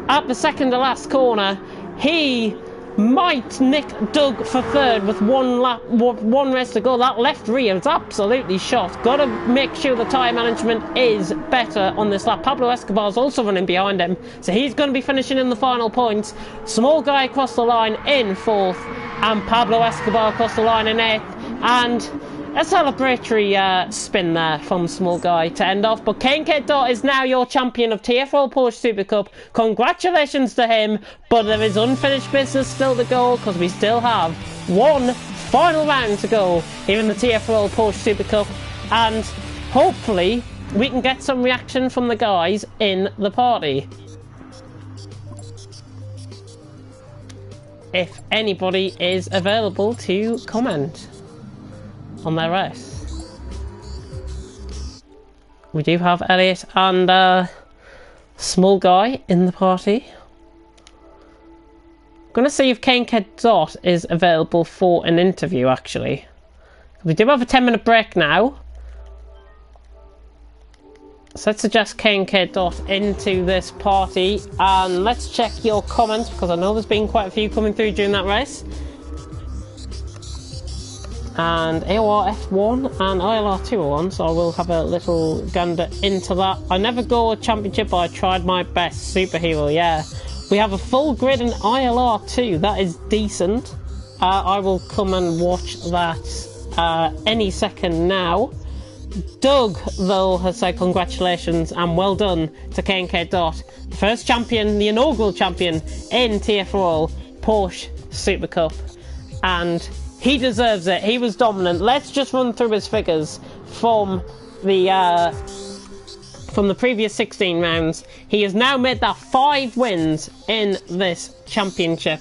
at the second to last corner. He might nick Doug for third with 1 race to go. That left rear is absolutely shot. Got to make sure the tyre management is better on this lap. Pablo Escobar is also running behind him, so he's going to be finishing in the final points. Small Guy across the line in 4th, and Pablo Escobar across the line in 8th. And a celebratory spin there from Small Guy to end off. But K&K Dot is now your champion of TFRL Porsche Super Cup. Congratulations to him, but there is unfinished business still to go, because we still have 1 final round to go here in the TFRL Porsche Super Cup, and hopefully we can get some reaction from the guys in the party. If anybody is available to comment on their race. We do have Elliott and Small Guy in the party. I'm going to see if K&K Dot is available for an interview, actually. We do have a 10-minute break now, so let's suggest K&K Dot into this party, and let's check your comments, because I know there's been quite a few coming through during that race. And AOR F1 and ILR 201, so I will have a little gander into that. I never go a championship, but I tried my best. Superhero, yeah. We have a full grid in ILR 2, that is decent. I will come and watch that any second now. Doug, though, has said congratulations and well done to K&K Dot. The first champion, the inaugural champion in TFRL Porsche Super Cup. And he deserves it. He was dominant. Let's just run through his figures from the previous 16 rounds. He has now made that 5 wins in this championship.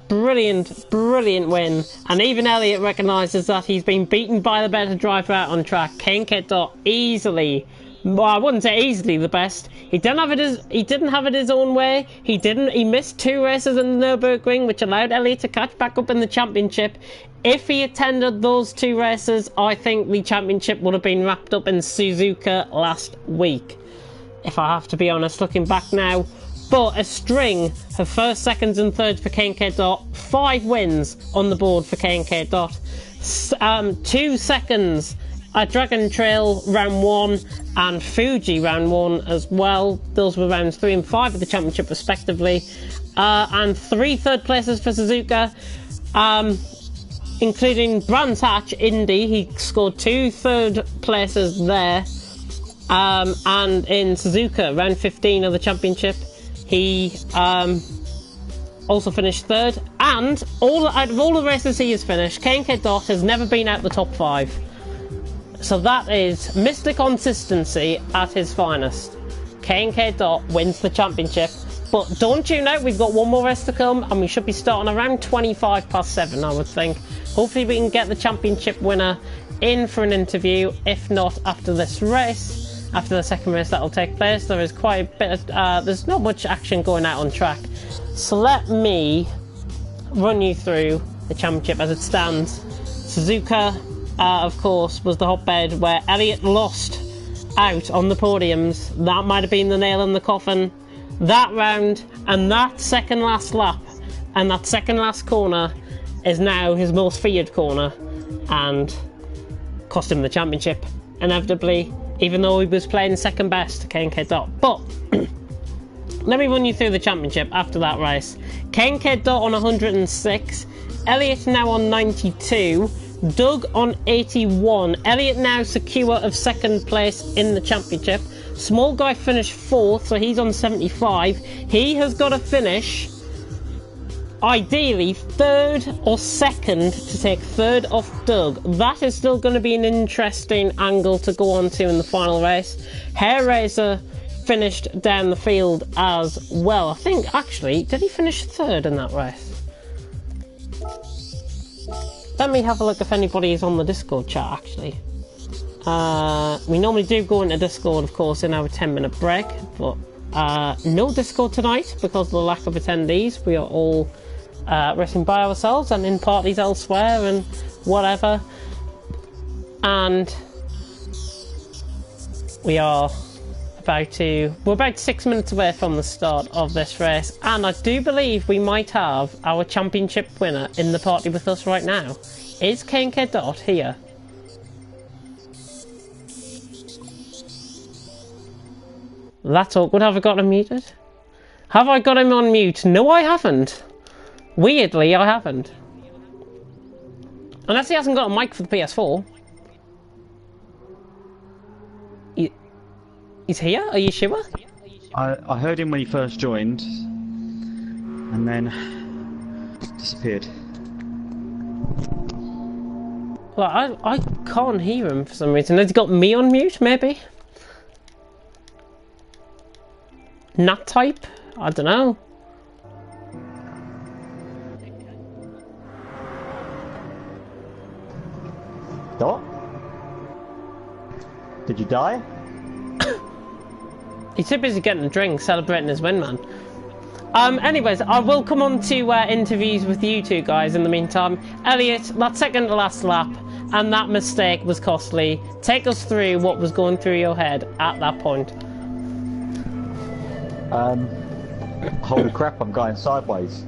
Brilliant win. And even Elliott recognises that he's been beaten by the better driver out on track. K&K Dot easily, well, I wouldn't say easily the best. He didn't have it his own way. He missed 2 races in the Nürburgring, which allowed Elliott to catch back up in the championship. If he attended those 2 races, I think the championship would have been wrapped up in Suzuka last week, if I have to be honest, looking back now. But a string of first, seconds and thirds for K&K Dot. 5 wins on the board for K&K Dot. 2 seconds at Dragon Trail round 1 and Fuji round 1 as well. Those were rounds 3 and 5 of the championship respectively. And 3 third places for Suzuka, including Brands Hatch Indy. He scored 2 third places there. And in Suzuka round 15 of the championship, he also finished 3rd. And out of all the races he has finished, K&K Dot has never been out the top 5. So that is Mr. Consistency at his finest. K&K Dot wins the championship But don't tune out, we've got one more race to come, and we should be starting around 7:25, I would think. Hopefully we can get the championship winner in for an interview, if not after this race. After the second race that'll take place, there is quite a bit of, there's not much action going out on track. So let me run you through the championship as it stands. Suzuka, of course, was the hotbed where Elliott lost out on the podiums. That might have been the nail in the coffin. That round and that second last lap and that second last corner is now his most feared corner and cost him the championship, inevitably, even though he was playing second best to KK Dot. But let me run you through the championship after that race. KK Dot on 106, Elliott now on 92, Doug on 81. Elliott now secure of second place in the championship. Small Guy finished 4th, so he's on 75. He has got to finish, ideally, 3rd or 2nd to take 3rd off Doug. That is still going to be an interesting angle to go on to in the final race. Hair Razor finished down the field as well. I think, actually, did he finish 3rd in that race? Let me have a look if anybody is on the Discord chat, actually. We normally do go into Discord, of course, in our 10-minute break, but no Discord tonight because of the lack of attendees. We are all racing by ourselves and in parties elsewhere and whatever. And we're about 6 minutes away from the start of this race, and I do believe we might have our championship winner in the party with us right now. Is KK Dot here? That's awkward. Have I got him muted? Have I got him on mute? No, I haven't. Weirdly, I haven't. Unless he hasn't got a mic for the PS4. He's here? Are you sure? I heard him when he first joined, and then disappeared. Well, I can't hear him for some reason. Has he got me on mute, maybe? Nat type? I don't know. Dot? Did you die? He's too busy getting a drink, celebrating his win, man. Anyways, I will come on to interviews with you two guys in the meantime. Elliott, that second to last lap and that mistake was costly. Take us through what was going through your head at that point. Holy crap, I'm going sideways.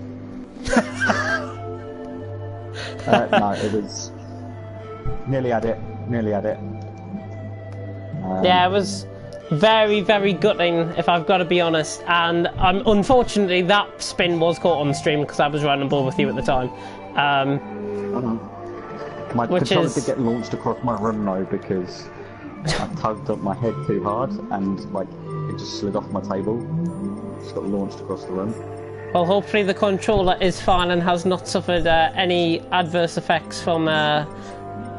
No, it was... Nearly had it. Yeah, it was very, very gutting, if I've got to be honest. And unfortunately, that spin was caught on the stream because I was running ball with you at the time. My controller did get launched across my room though because I tugged up my head too hard and like it just slid off my table. Just got launched across the room. Well, hopefully the controller is fine and has not suffered any adverse effects from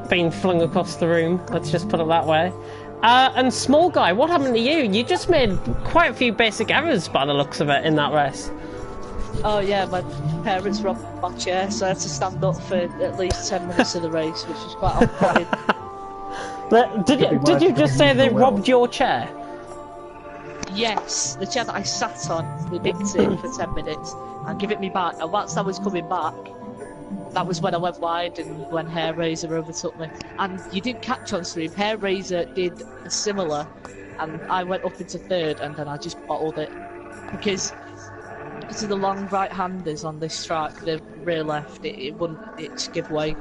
being flung across the room. Let's just put it that way. And Small Guy, what happened to you? You just made quite a few basic errors by the looks of it in that race. Oh yeah, my parents robbed my chair, so I had to stand up for at least 10 minutes of the race, which was quite off-putting. Did you just say they robbed your chair? Yes, the chair that I sat on, they nicked it for 10 minutes and give it me back, and whilst I was coming back, that was when I went wide and when Hair Razor overtook me. And you didn't catch on stream, Hair Razor did a similar, and I went up into 3rd and then I just bottled it. Because of the long right-handers on this track, the rear left, it wouldn't give way.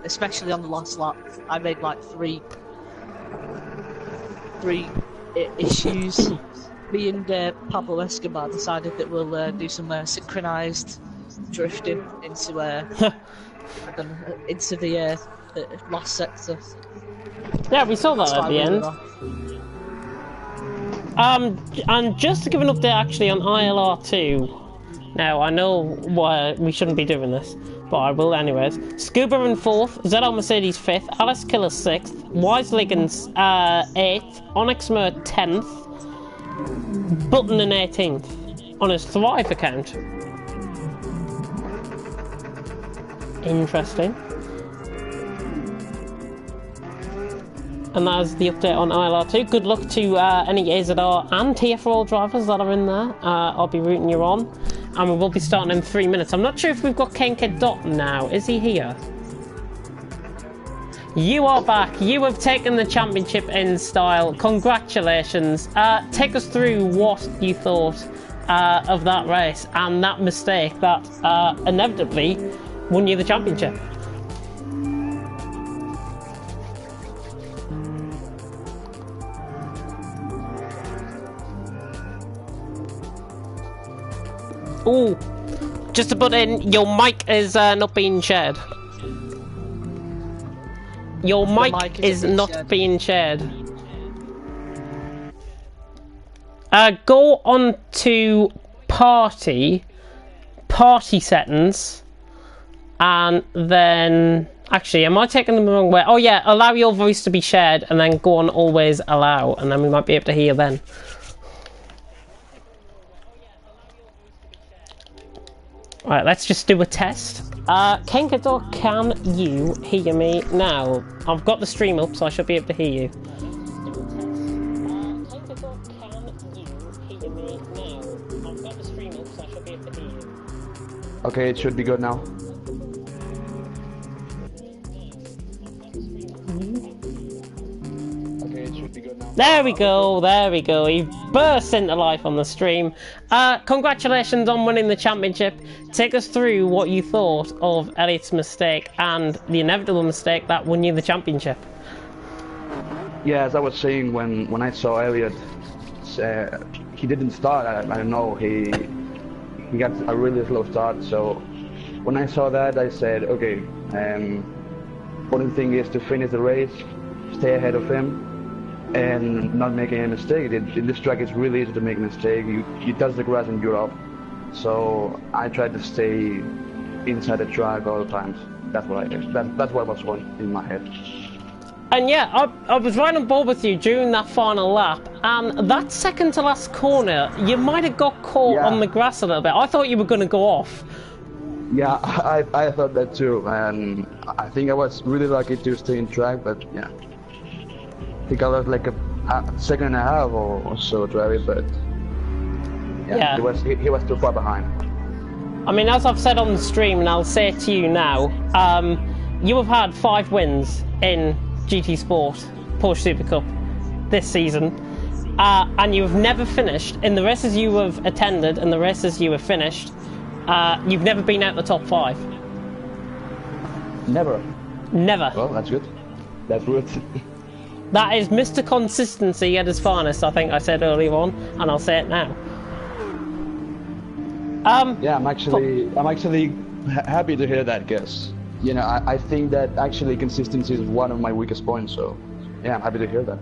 Especially on the last lap, I made like three issues. Me and Pablo Escobar decided that we'll do some synchronised drifting into the last sector. Yeah, we saw that at the end. And just to give an update actually on ILR2. Now, I know why we shouldn't be doing this, but I will anyways. Scuba in 4th, ZL Mercedes 5th, Alice Killer 6th, Wise Liggins 8th, Onyx Mer 10th, Button in 18th. on his Thrive account. Interesting. And that is the update on ILR2. Good luck to any AZR and TFRL drivers that are in there. I'll be rooting you on. And we will be starting in 3 minutes. I'm not sure if we've got Kenka Dot now. Is he here? You are back. You have taken the championship in style. Congratulations. Take us through what you thought of that race and that mistake that inevitably won you the championship. Ooh, just to put in, your mic is not being shared. Your mic is not being shared. Go on to party settings, and then actually, am I taking them the wrong way? Oh yeah, allow your voice to be shared, and then go on always allow, and then we might be able to hear then. Right, let's just do a test. Kenkador, can you hear me now? I've got the stream up, so I should be able to hear you. Kenkador, can you hear me now? I've got the stream up, so I should be able to hear you. Okay, it should be good now. There we go, there we go. He burst into life on the stream. Congratulations on winning the championship. Take us through what you thought of Elliot's mistake and the inevitable mistake that won you the championship. Yeah, as I was saying, when I saw Elliot, he didn't start. I don't know. He got a really slow start. So when I saw that, I said, okay. Important thing is to finish the race, stay ahead of him, and not make any mistake. In this track, it's really easy to make a mistake. You touch the grass and you're off. So I tried to stay inside the track all the times. That's what I did. That's what was going in my head. And yeah, I was right on board with you during that final lap. And that second to last corner, you might have got caught on the grass a little bit. I thought you were going to go off. Yeah, I thought that too. And I think I was really lucky to stay in track, but yeah. I think I lost like a second and a half or so driving, but yeah. He was too far behind. I mean, as I've said on the stream, and I'll say it to you now, you have had 5 wins in GT Sport Porsche Super Cup this season, and you have never finished in the races you have attended and the races you have finished. You've never been out the top 5. Never. Never. Well, that's good. That's good. That is Mr. Consistency at his finest, I think I said earlier on, and I'll say it now. Yeah, I'm actually happy to hear that, guess. You know, I think that actually consistency is one of my weakest points, so yeah, I'm happy to hear that.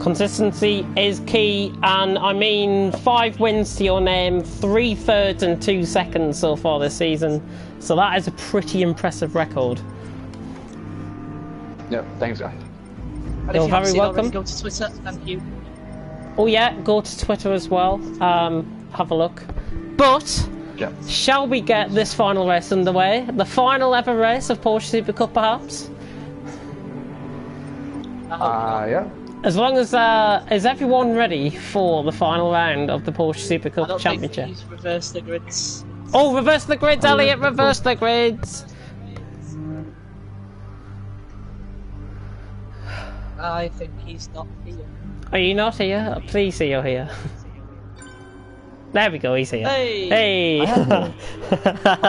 Consistency is key, and I mean 5 wins to your name, 3 thirds and 2 seconds so far this season, so that is a pretty impressive record. Yeah, thanks guys. You're very welcome. Go to Twitter, thank you. Oh yeah, go to Twitter as well, have a look. But, yeah. Shall we get this final race underway? The final ever race of Porsche Super Cup, perhaps? Yeah. As long as, is everyone ready for the final round of the Porsche Super Cup Championship? Think he's reversed the grids. Oh, reverse the grids, Elliot, reverse the grids! I think he's not here. Are you not here? Please say you're here. There we go, he's here. Hey! Hey! I've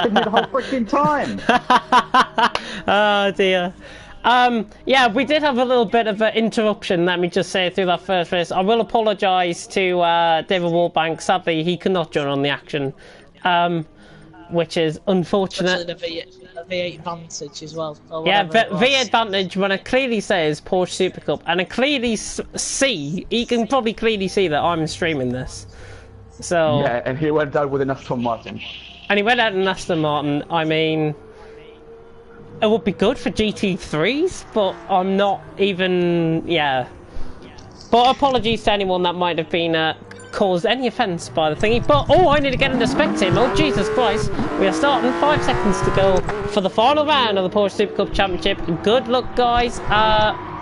been here the whole freaking time! Oh dear. Yeah, we did have a little bit of an interruption, let me just say, through that first race. I will apologise to David Wallbank. Sadly, he could not join on the action, which is unfortunate. Especially the V8 Vantage as well. Yeah, V8 Advantage, when it clearly says Porsche Super Cup, and I clearly see, he can probably clearly see that I'm streaming this. So Yeah, and he went out with an Aston Martin. And he went out in Aston Martin. I mean, it would be good for GT3s, but I'm not even, yeah. But apologies to anyone that might have been caused any offence by the thingy. But, oh, I need to get into spectate mode. Jesus Christ. We are starting 5 seconds to go for the final round of the Porsche Supercup Championship. Good luck, guys.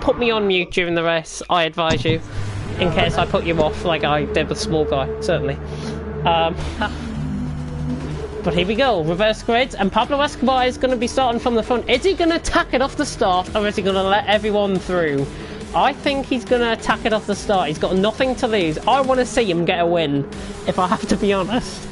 Put me on mute during the race, I advise you. In case I put you off like I did with Small Guy, certainly. But here we go, reverse grids, and Pablo Escobar is going to be starting from the front. Is he going to attack it off the start, or is he going to let everyone through? I think he's going to attack it off the start. He's got nothing to lose. I want to see him get a win, if I have to be honest.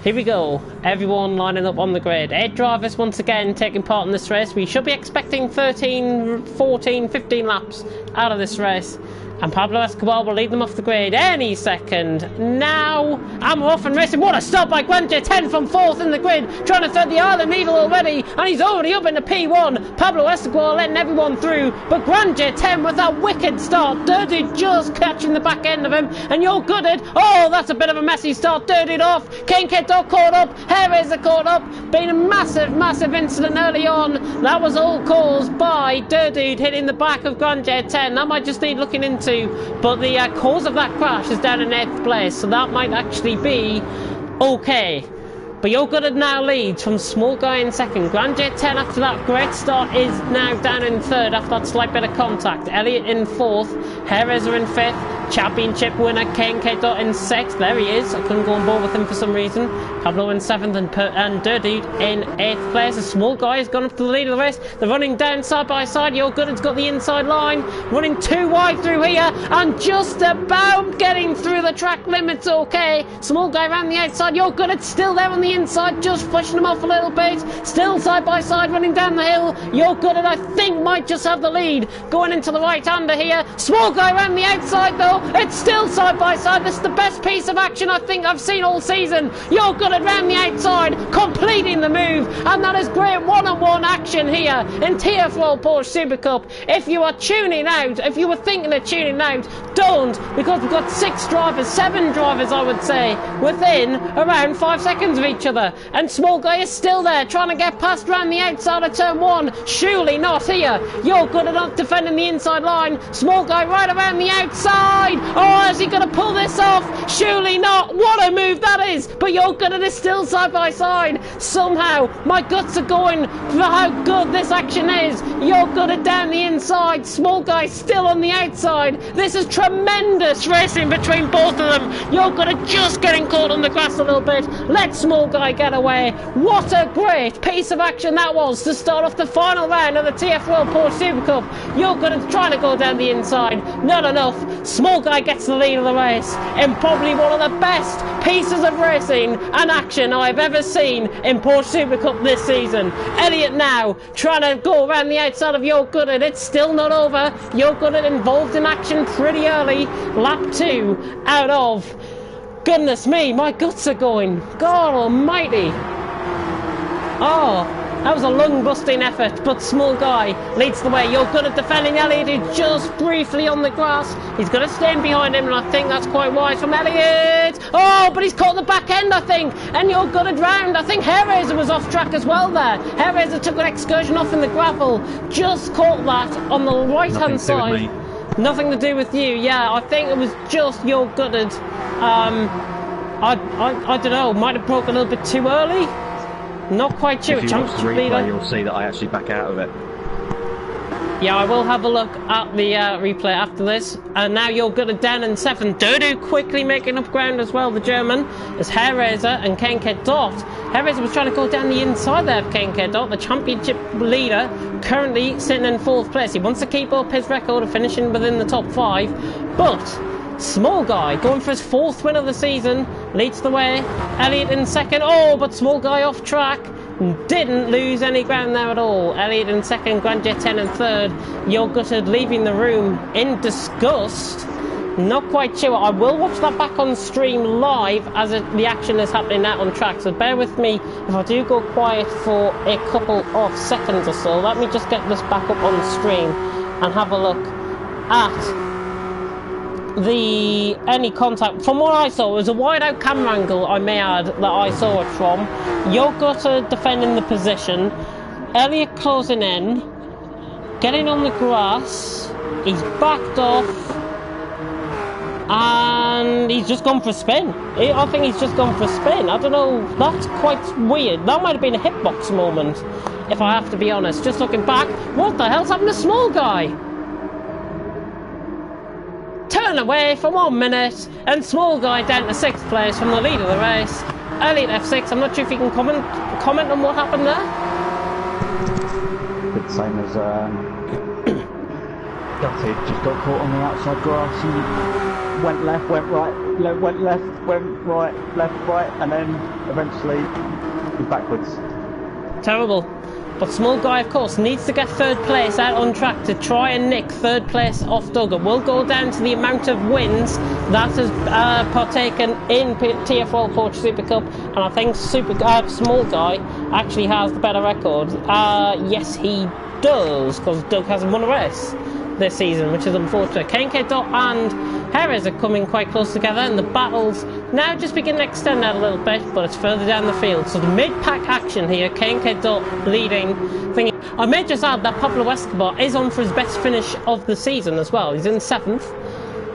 Here we go, everyone lining up on the grid. 8 drivers once again taking part in this race. We should be expecting 13, 14, 15 laps out of this race. And Pablo Escobar will lead them off the grid any second. Now, I'm off and racing. What a stop by Grandje 10 from 4th in the grid. Trying to thread the island needle already. And he's already up in the P1. Pablo Escobar letting everyone through. But Grandje 10 with that wicked start. Dirty just catching the back end of him. And you're gooded. Oh, that's a bit of a messy start. Dirtied off. Kane Keto caught up. Jerez caught up. Been a massive, massive incident early on. That was all caused by Dirty hitting the back of Grandje 10. That might just need looking into. But the cause of that crash is down in 8th place, so that might actually be okay. But You're Gooded now leads from Small Guy in 2nd. Grandje 10 after that great start is now down in 3rd after that slight bit of contact. Elliott in 4th. Jerez in 5th. Championship winner Kane K. in 6th. There he is. I couldn't go on board with him for some reason. Pablo in 7th and Dirty in 8th place. A Small Guy has gone up to the lead of the race. They're running down side by side. You're Gooded's got the inside line. Running too wide through here and just about getting through the track limits okay. Small Guy around the outside. You're Gooded's still there on the inside, just pushing him off a little bit. Still side by side running down the hill. You're Gooded, I think, might just have the lead. Going into the right-hander here. Small Guy around the outside though. It's still side by side. This is the best piece of action I think I've seen all season. You're Gooded around the outside, completing the move. And that is great one-on-one action here in TFRL Porsche Super Cup. If you are tuning out, if you were thinking of tuning out, don't, because we've got 6 drivers, 7 drivers I would say, within around 5 seconds of each other. And Small Guy is still there, trying to get past around the outside of turn 1. Surely not here. You're Gooded not defending the inside line. Small Guy right around the outside. Oh, is he going to pull this off? Surely not. What a move that is. But You're Gooded is still side by side. Somehow, my guts are going for how good this action is. You're Gooded down the inside. Small Guy still on the outside. This is tremendous racing between both of them. You're Gooded just getting caught on the grass a little bit. Let Small Guy get away. What a great piece of action that was to start off the final round of the TFRL Porsche Super Cup. You're Gooded trying to go down the inside. Not enough. Small Guy gets the lead of the race in probably one of the best pieces of racing and action I've ever seen in Porsche Super Cup this season. Elliott now trying to go around the outside of You're Gooded. It's still not over. You're Gooded involved in action pretty early. Lap 2 out of... Goodness me, my guts are going. God almighty. Oh, that was a lung-busting effort, but Small Guy leads the way. You're Gooded defending Elliott, who's just briefly on the grass. He's going to stand behind him, and I think that's quite wise from Elliott. Oh, but he's caught the back end, I think, and You're Gooded round. I think Jerez was off track as well there. Jerez took an excursion off in the gravel, just caught that on the right-hand side. Nothing to do with you, yeah. I think it was just You're Gooded. I don't know, might have broke a little bit too early. Not quite sure. If you watch the replay, you'll see that I actually back out of it. Yeah, I will have a look at the replay after this. And now You're Gooded down in 7th. Dodo quickly making up ground as well, the German, as Jerez and Kane K. Jerez was trying to go down the inside there of Kane K. the championship leader, currently sitting in 4th place. He wants to keep up his record of finishing within the top 5, but Small Guy going for his 4th win of the season leads the way. Elliott in 2nd. Oh, but Small Guy off track. Didn't lose any ground there at all. Elliott in 2nd, Grandje 10 in 3rd. You're Gooded leaving the room in disgust. Not quite sure. I will watch that back on stream live as the action is happening out on track. So bear with me if I do go quiet for a couple of seconds or so. Let me just get this back up on stream and have a look at any contact. From what I saw, it was a wide out camera angle, I may add, that I saw it from. You're Gooded defending the position. Elliott closing in. Getting on the grass. He's backed off. And he's just gone for a spin. I think he's just gone for a spin. I don't know, that's quite weird. That might have been a hitbox moment, if I have to be honest. Just looking back, what the hell's happened to Small Guy? Turn away for 1 minute, and Small Guy down to 6th place from the lead of the race. Elliott F6, I'm not sure if you can comment on what happened there. The same as Gutted, just got caught on the outside grass and went left, went right, went left, went right, left, right, and then eventually backwards. Terrible. But Small Guy, of course, needs to get 3rd place out on track to try and nick 3rd place off Doug. It will go down to the amount of wins that has partaken in TFRL Porsche Super Cup, and I think Small Guy actually has the better record. Yes, he does, because Doug hasn't won a race this season, which is unfortunate. KK Dot and Harris are coming quite close together, and the battles now just begin to extend out a little bit, but it's further down the field. So the mid-pack action here, KK Dot leading. I may just add that Pablo Escobar is on for his best finish of the season as well. He's in 7th.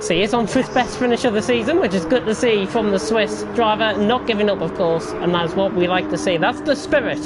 So he is on for his best finish of the season, which is good to see from the Swiss driver, not giving up, of course, and that's what we like to see. That's the spirit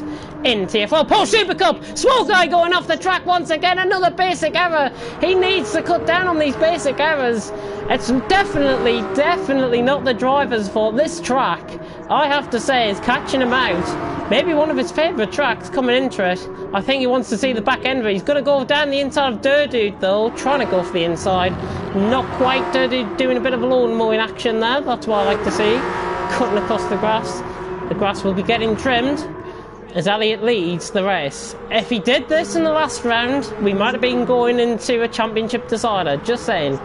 in TFRL Porsche Super Cup. Small Guy going off the track once again, another basic error. He needs to cut down on these basic errors. It's definitely not the driver's fault. This track, I have to say, is catching him out. Maybe one of his favourite tracks coming into it. I think he wants to see the back end of it. He's going to go down the inside of Durdude though, trying to go for the inside. Not quite. Durdude doing a bit of a lawnmower in action there. That's what I like to see. Cutting across the grass. The grass will be getting trimmed as Elliott leads the race. If he did this in the last round, we might have been going into a championship decider. Just saying.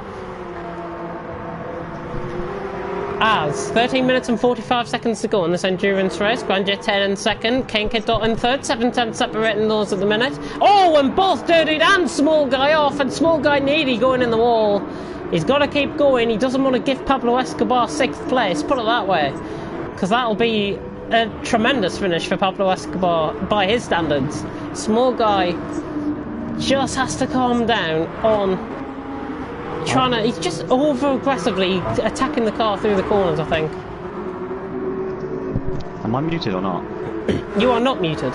As 13 minutes and 45 seconds to go in this endurance race. Grandjet 10 in 2nd, Kenke Dot in 3rd, 7-10 separating those at the minute. Oh, and both Durdude and Small Guy off, and Small Guy needy going in the wall. He's got to keep going. He doesn't want to give Pablo Escobar 6th place, put it that way, because that'll be a tremendous finish for Pablo Escobar by his standards. Small Guy just has to calm down on he's just over-aggressively attacking the car through the corners, I think. Am I muted or not? You are not muted.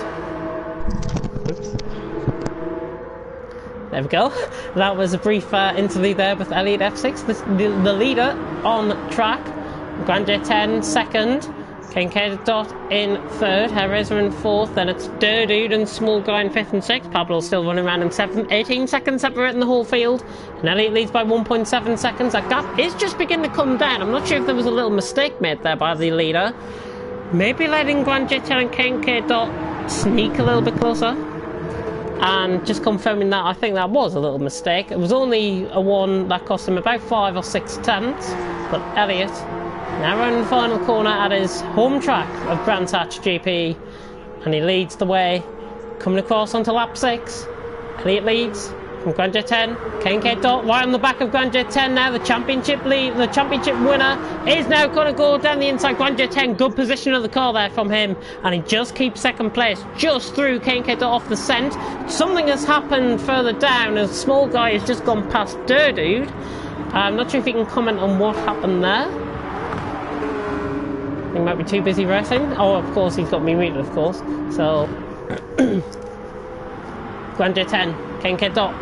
There we go. That was a brief interlude there with Elliott F6, the leader on track. Grandjet 10 2nd, Kenke Dot in 3rd, Herrera in 4th, then it's Durdude and Small Guy in 5th and 6th. Pablo's still running around in 7th, 18 seconds separating the whole field, and Elliott leads by 1.7 seconds. That gap is just beginning to come down. I'm not sure if there was a little mistake made there by the leader. Maybe letting Grandjet 10 and Kenke Dot sneak a little bit closer. And just confirming that, I think that was a little mistake. It was only a one that cost him about 5 or 6 tenths, but Elliott now around the final corner at his home track of Brands Hatch GP, and he leads the way, coming across onto lap 6. Elliott leads from Grandjet 10, Kenke Dot right on the back of Grandjet 10 now. The championship winner is now going to go down the inside. Grandjet 10, good position of the car there from him, and he just keeps 2nd place, just through Kenke Dot off the scent. Something has happened further down as Small Guy has just gone past Durdude. I'm not sure if you can comment on what happened there. He might be too busy racing. Oh, of course, he's got me muted, of course. So, Grandjet 10, Kenke Dot.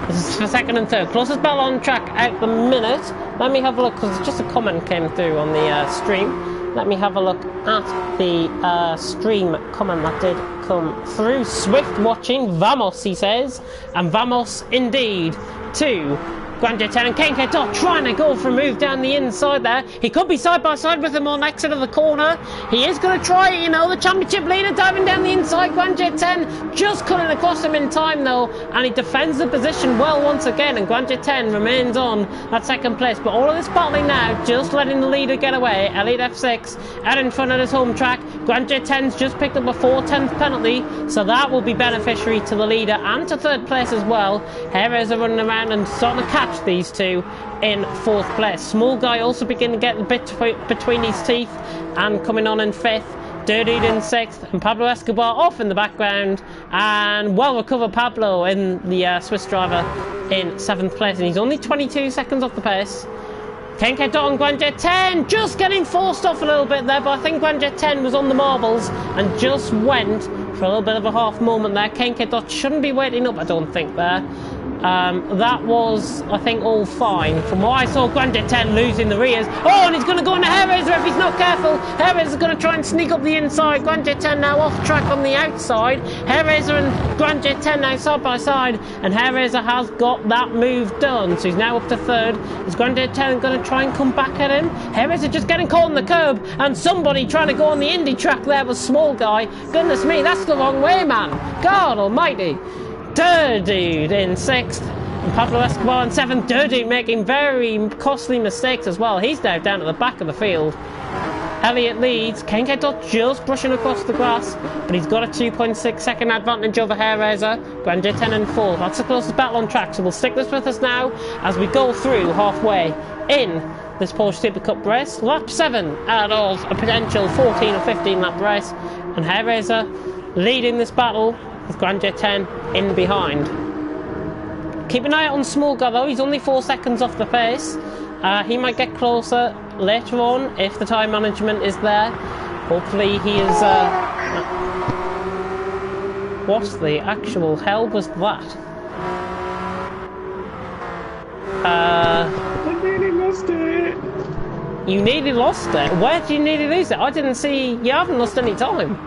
This is for 2nd and 3rd. Closest battle on track at the minute. Let me have a look, because just a comment came through on the stream. Let me have a look at the stream comment that did come through. Swift watching, vamos, he says. And vamos indeed to Grandjet 10 and Kenke Dot trying to go for a move down the inside there. He could be side by side with him on exit of the corner. He is going to try, you know, the championship leader diving down the inside. Grandjet 10 just cutting across him in time though, and he defends the position well once again, and Grandjet 10 remains on at 2nd place. But all of this battling now, just letting the leader get away. Elliott F6 out in front of his home track. Grandjet 10's just picked up a 4/10 penalty, so that will be beneficiary to the leader and to 3rd place as well. Harris are running around and starting to catch these two in 4th place. Small Guy also beginning to get a bit between his teeth and coming on in 5th. Durdude in 6th, and Pablo Escobar off in the background, and well recovered Pablo in the Swiss driver in 7th place, and he's only 22 seconds off the pace KK Dot and Grandjet 10 just getting forced off a little bit there, but I think Grandjet 10 was on the marbles and just went for a little bit of a half moment there. KK Dot shouldn't be waiting up, I don't think, there. That was, I think, all fine. From what I saw, Grandjet 10 losing the rears. Oh, and he's going to go on a hair raiser if he's not careful. Hair raiser is going to try and sneak up the inside. Grandjet 10 now off track on the outside. Hair raiser and Grandjet 10 now side by side, and hair raiser has got that move done. So he's now up to third. Is Grandjet 10 going to try and come back at him? Hair raiser just getting caught on the curb, and somebody trying to go on the Indy track there was Small Guy. Goodness me, that's the wrong way, man. God almighty. Dude in sixth, and Pablo Escobar in seventh. Dude making very costly mistakes as well. He's now down at the back of the field. Elliott leads. KK Dot just brushing across the grass, but he's got a 2.6 second advantage over Hair Raiser. Grandjet 10 and 4. That's the closest battle on track, so we'll stick this with us now as we go through halfway in this Porsche Supercup race. Lap 7 out of a potential 14 or 15 lap race, and Hair Raiser leading this battle with Grandjet 10 in behind. Keep an eye out on Small Guy though, he's only 4 seconds off the pace. He might get closer later on if the time management is there. Hopefully he is... what the actual hell was that? I nearly lost it. You nearly lost it? Where did you nearly lose it? I didn't see... You haven't lost any time.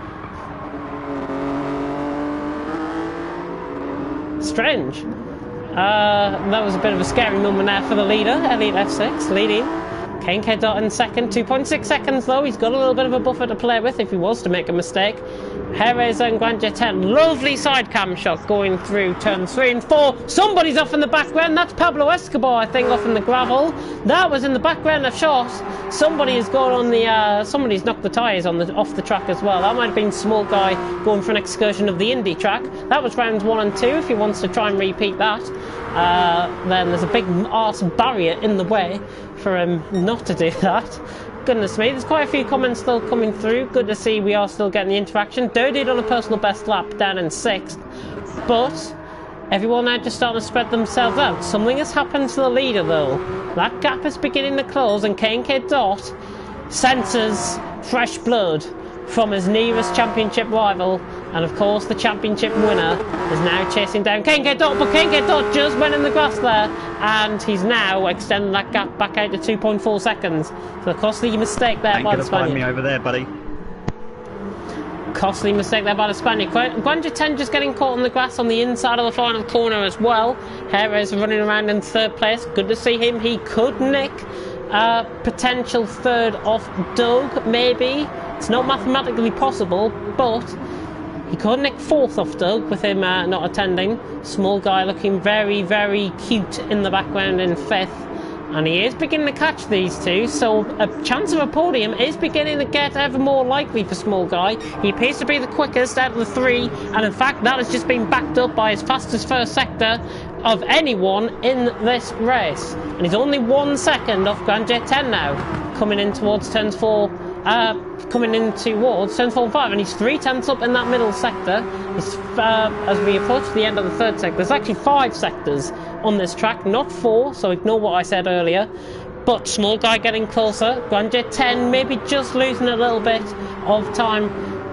Strange. That was a bit of a scary moment there for the leader, Elliott F6, leading. KK Dot in second, 2.6 seconds though. He's got a little bit of a buffer to play with if he was to make a mistake. Hair Raiser and Grandjet 10, lovely side cam shot going through turns 3 and 4. Somebody's off in the background. That's Pablo Escobar, I think, off in the gravel. That was in the background of shot. Somebody has gone on the. Somebody's knocked the tyres on off the track as well. That might have been Small Guy going for an excursion of the Indy track. That was rounds 1 and 2. If he wants to try and repeat that, then there's a big arse barrier in the way for him not to do that. Goodness me, there's quite a few comments still coming through. Good to see we are still getting the interaction. Dirtied on a personal best lap, down in 6th. But everyone now just starting to spread themselves out. Something has happened to the leader though. That gap is beginning to close, and KK Dot senses fresh blood from his nearest championship rival, and of course the championship winner is now chasing down KK Dot, but KK Dot just went in the grass there, and he's now extending that gap back out to 2.4 seconds. So a costly mistake there by the Spaniard. Find me over there, buddy. Costly mistake there by the Spaniard. Grandjet 10 just getting caught on the grass on the inside of the final corner as well. Hair Raiser running around in 3rd place. Good to see him. He could nick potential 3rd off Doug, maybe. It's not mathematically possible, but he could nick 4th off Doug with him not attending. Small Guy looking very, very cute in the background in 5th. And he is beginning to catch these two, so a chance of a podium is beginning to get ever more likely for Small Guy. He appears to be the quickest out of the 3, and in fact that has just been backed up by his fastest first sector of anyone in this race. And he's only 1 second off Grandjet 10 now, coming in towards turns 4. Coming in towards turns 4 and 5, and he's 3/10 up in that middle sector. As we approach the end of the 3rd sector, there's actually 5 sectors on this track, not 4, so ignore what I said earlier. But Small Guy getting closer. Grandjet 10 maybe just losing a little bit of time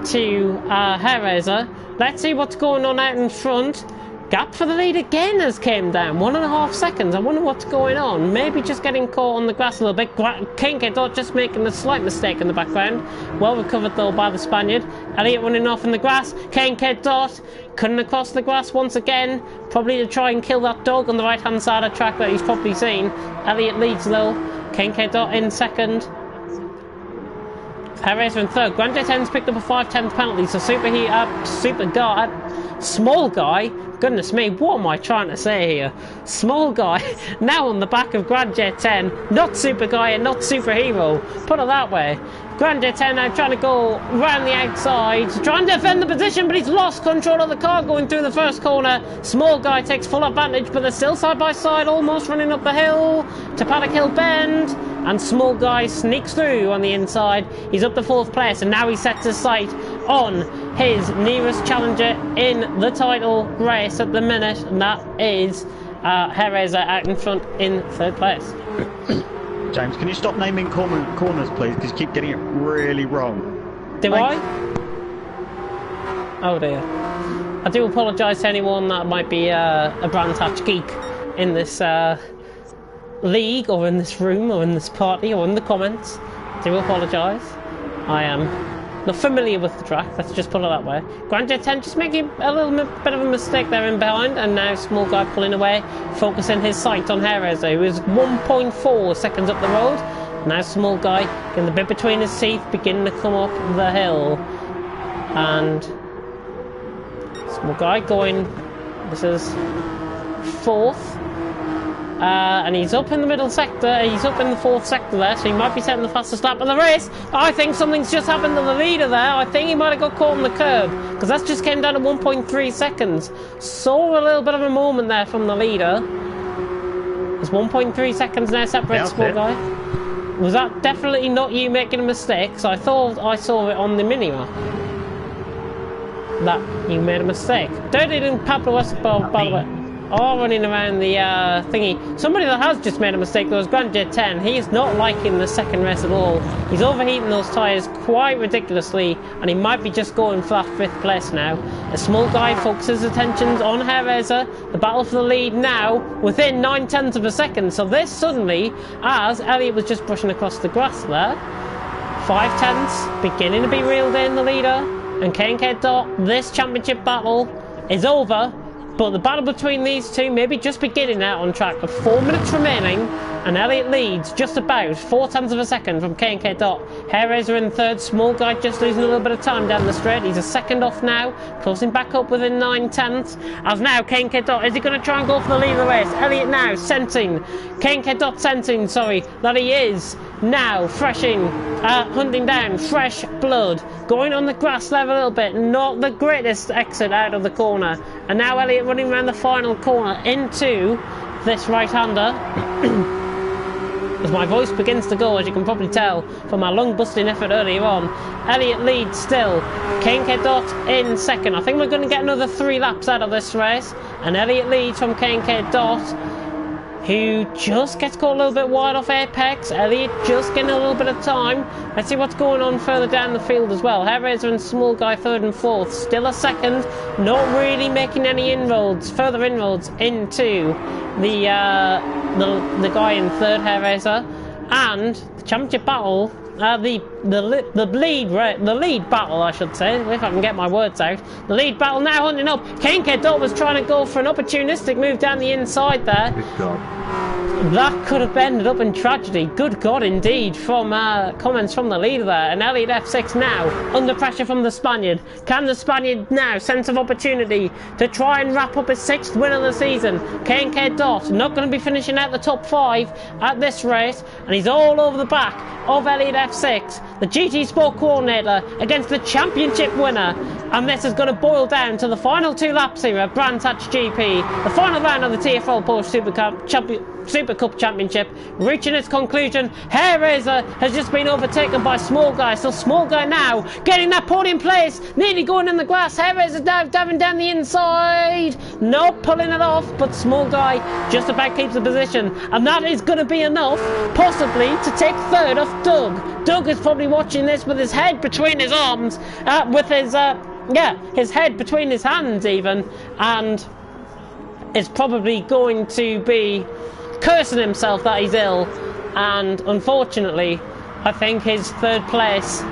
to Hair Raiser. Let's see what's going on out in front. Gap for the lead again has came down, 1.5 seconds. I wonder what's going on. Maybe just getting caught on the grass a little bit. KK Dot just making a slight mistake in the background. Well recovered though by the Spaniard. Elliott running off in the grass. KK Dot cutting across the grass once again, probably to try and kill that dog on the right hand side of the track that he's probably seen. Elliott leads though. KK Dot in 2nd. Hair Raiser in 3rd. Grandjet 10's picked up a 5/10 penalty, so Small Guy, goodness me, what am I trying to say here? Small Guy now on the back of Grandjet 10, not Super Guy and not Superhero, put it that way. Grandjet 10 now trying to go round the outside, trying to defend the position, but he's lost control of the car going through the first corner. Small Guy takes full advantage, but they're still side by side, almost running up the hill to Paddock Hill Bend, and Small Guy sneaks through on the inside. He's up to 4th place, and now he sets his sight on his nearest challenger in the title race at the minute, and that is Hair Raiser out in front in 3rd place. James, can you stop naming corners, please? Because you keep getting it really wrong. Do I? Oh dear. I do apologise to anyone that might be a brand hatch geek in this league, or in this room, or in this party, or in the comments. I do apologise. I am not familiar with the track, let's just put it that way. Grand Jet 10 just making a little bit of a mistake there in behind, and now Small Guy pulling away, focusing his sight on Jereza, who is 1.4 seconds up the road. Now Small Guy getting the bit between his teeth, beginning to come up the hill. And Small Guy going, this is fourth. And he's up in the middle sector, he's up in the fourth sector there, so he might be setting the fastest lap of the race. I think something's just happened to the leader there. I think he might have got caught on the curb, because that just came down to 1.3 seconds. Saw a little bit of a moment there from the leader. There's 1.3 seconds now separates Small Guy. Was that definitely not you making a mistake? So I thought I saw it on the mini-map that you made a mistake. Dirty and Pablo Escobar, by the way, all running around the thingy. Somebody that has just made a mistake, though, is Grand Jet 10. He is not liking the second race at all. He's overheating those tyres quite ridiculously, and he might be just going for that 5th place now. A Small Guy focuses his attentions on Jereza. The battle for the lead now within 9/10 of a second. So this suddenly, as Elliott was just brushing across the grass there, 5/10 beginning to be reeled in, the leader. And K&K Dot, this championship battle is over. But the battle between these two may be just beginning out on track. With 4 minutes remaining, and Elliott leads just about 0.4 of a second from K&K Dot. Jereza in third, Small Guy just losing a little bit of time down the straight. He's a second off now, closing back up within 9/10. As now K&K Dot, is he going to try and go for the lead of the race? Elliott now sensing, K&K Dot sensing, sorry, that he is now hunting down fresh blood. Going on the grass there a little bit, not the greatest exit out of the corner. And now Elliott running around the final corner into this right-hander. As my voice begins to go, as you can probably tell from my lung-busting effort earlier on. Elliott leads still. K&K Dot in second. I think we're going to get another 3 laps out of this race. And Elliott leads from K&K Dot, who just gets caught a little bit wide off apex. Elliott just getting a little bit of time. Let's see what's going on further down the field as well. Jereza and Small Guy third and fourth. Still a second. Not really making any further inroads into the guy in third, Jereza. And the championship battle, the lead battle, I should say, if I can get my words out. The lead battle now hunting up. K&K Dot was trying to go for an opportunistic move down the inside there. Good God. That could have ended up in tragedy. Good God, indeed, from comments from the leader there. And Elliott F6 now under pressure from the Spaniard. Can the Spaniard now sense of opportunity to try and wrap up his 6th win of the season? K&K Dot not going to be finishing out the top 5 at this race, and he's all over the back of Elliott F6, the GT Sport coordinator, against the championship winner. And this is going to boil down to the final 2 laps here at Brands Hatch GP, the final round of the TFRL Porsche Supercup Championship, reaching its conclusion. Jereza has just been overtaken by Small Guy, so Small Guy now getting that podium place, nearly going in the grass. Jereza diving down the inside, not pulling it off, but Small Guy just about keeps the position, and that is going to be enough, possibly, to take third off Doug. Doug is probably watching this with his head between his arms, his head between his hands even, and is probably going to be cursing himself that he's ill. And unfortunately, I think his 3rd place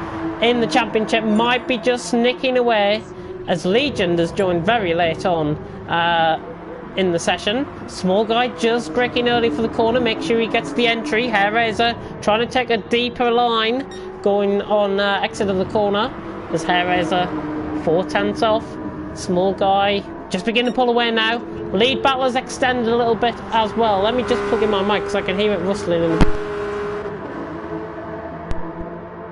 in the championship might be just nicking away, as Legend has joined very late on in the session. Small Guy just braking early for the corner, make sure he gets the entry. Jereza trying to take a deeper line going on exit of the corner, as Jereza 4/10 off. Small Guy just beginning to pull away now. Lead battle has extended a little bit as well. Let me just plug in my mic because I can hear it rustling.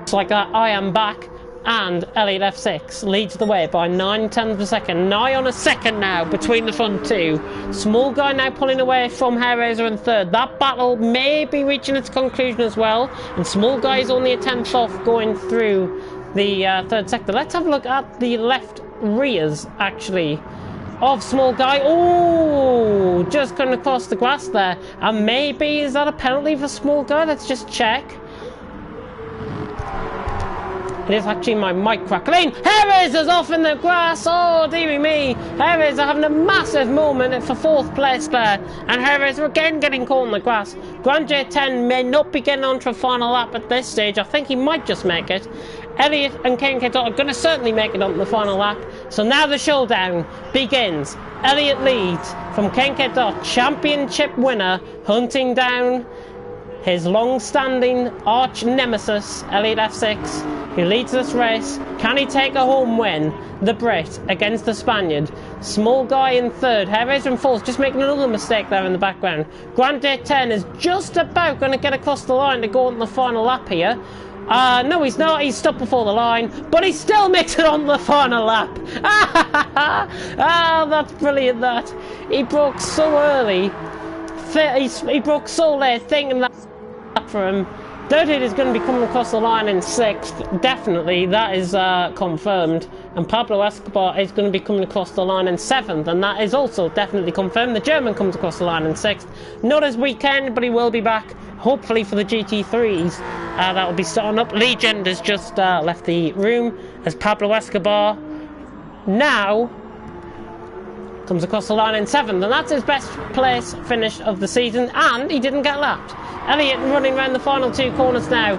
Just like that, I am back, and Elliott F6 leads the way by 9/10 of a second. Nigh on a second now between the front 2. Small Guy now pulling away from Jereza in third. That battle may be reaching its conclusion as well, and Small Guy is only a 10th off going through the 3rd sector. Let's have a look at the left rears, actually. of Small Guy. Oh, just going across the grass there. And maybe, is that a penalty for Small Guy? Let's just check. It is actually my mic crackling. Harris is off in the grass. Oh, dearie me. Harris are having a massive moment for 4th place there. And Harris are again getting caught in the grass. Grand J10 may not be getting onto a final lap at this stage. I think he might just make it. Elliot and KK Dot are going to certainly make it onto the final lap. So now the showdown begins. Elliot leads from KK Dot, championship winner, hunting down his long-standing arch nemesis, Elliot F6, who leads this race. Can he take a home win? The Brit against the Spaniard. Small Guy in 3rd. Harris in 4th, just making another mistake there in the background. Grand Day 10 is just about going to get across the line to go on the final lap here. No, he's not. He's stopped before the line, but he still makes it on the final lap. Ah, that's brilliant, that. He broke so early. He broke so late, thinking that for him. Dirty is going to be coming across the line in 6th. Definitely, that is confirmed. And Pablo Escobar is going to be coming across the line in 7th, and that is also definitely confirmed. The German comes across the line in 6th. Not as weekend, but he will be back, hopefully, for the GT3s. That will be starting up. Legend has just left the room as Pablo Escobar now comes across the line in 7th, and that's his best place finish of the season, and he didn't get lapped. Elliot running around the final 2 corners now,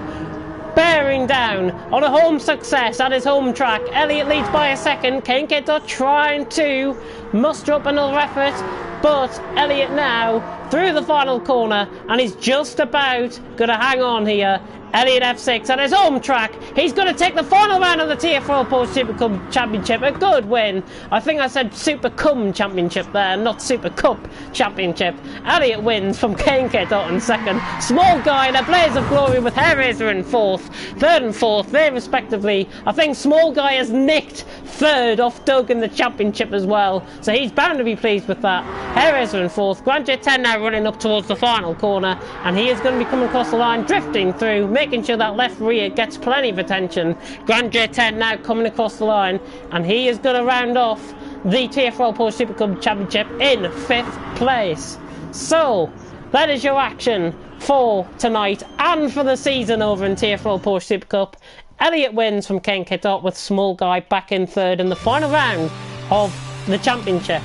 bearing down on a home success at his home track. Elliot leads by a second. KK Dot trying to muster up another effort, but Elliot now through the final corner, and he's just about going to hang on here. Elliot F6 at his home track. He's going to take the final round of the TFRL Porsche Supercup Championship. A good win. I think I said Supercup Championship there, not Supercup Championship. Elliot wins from KK Dot in 2nd. Small Guy in a blaze of glory with Hairraiser in 4th. 3rd and 4th, they respectively. I think Small Guy has nicked 3rd off Doug in the championship as well, so he's bound to be pleased with that. Hairraiser in 4th. Grand J10 now running up towards the final corner, and he is going to be coming across the line, drifting through, making sure that left rear gets plenty of attention. Grand J10 now coming across the line, and he is going to round off the TFRL Porsche Supercup Championship in 5th place. So that is your action for tonight and for the season over in TFRL Porsche Supercup. Elliot wins from KK Dot with Small Guy back in 3rd in the final round of the championship.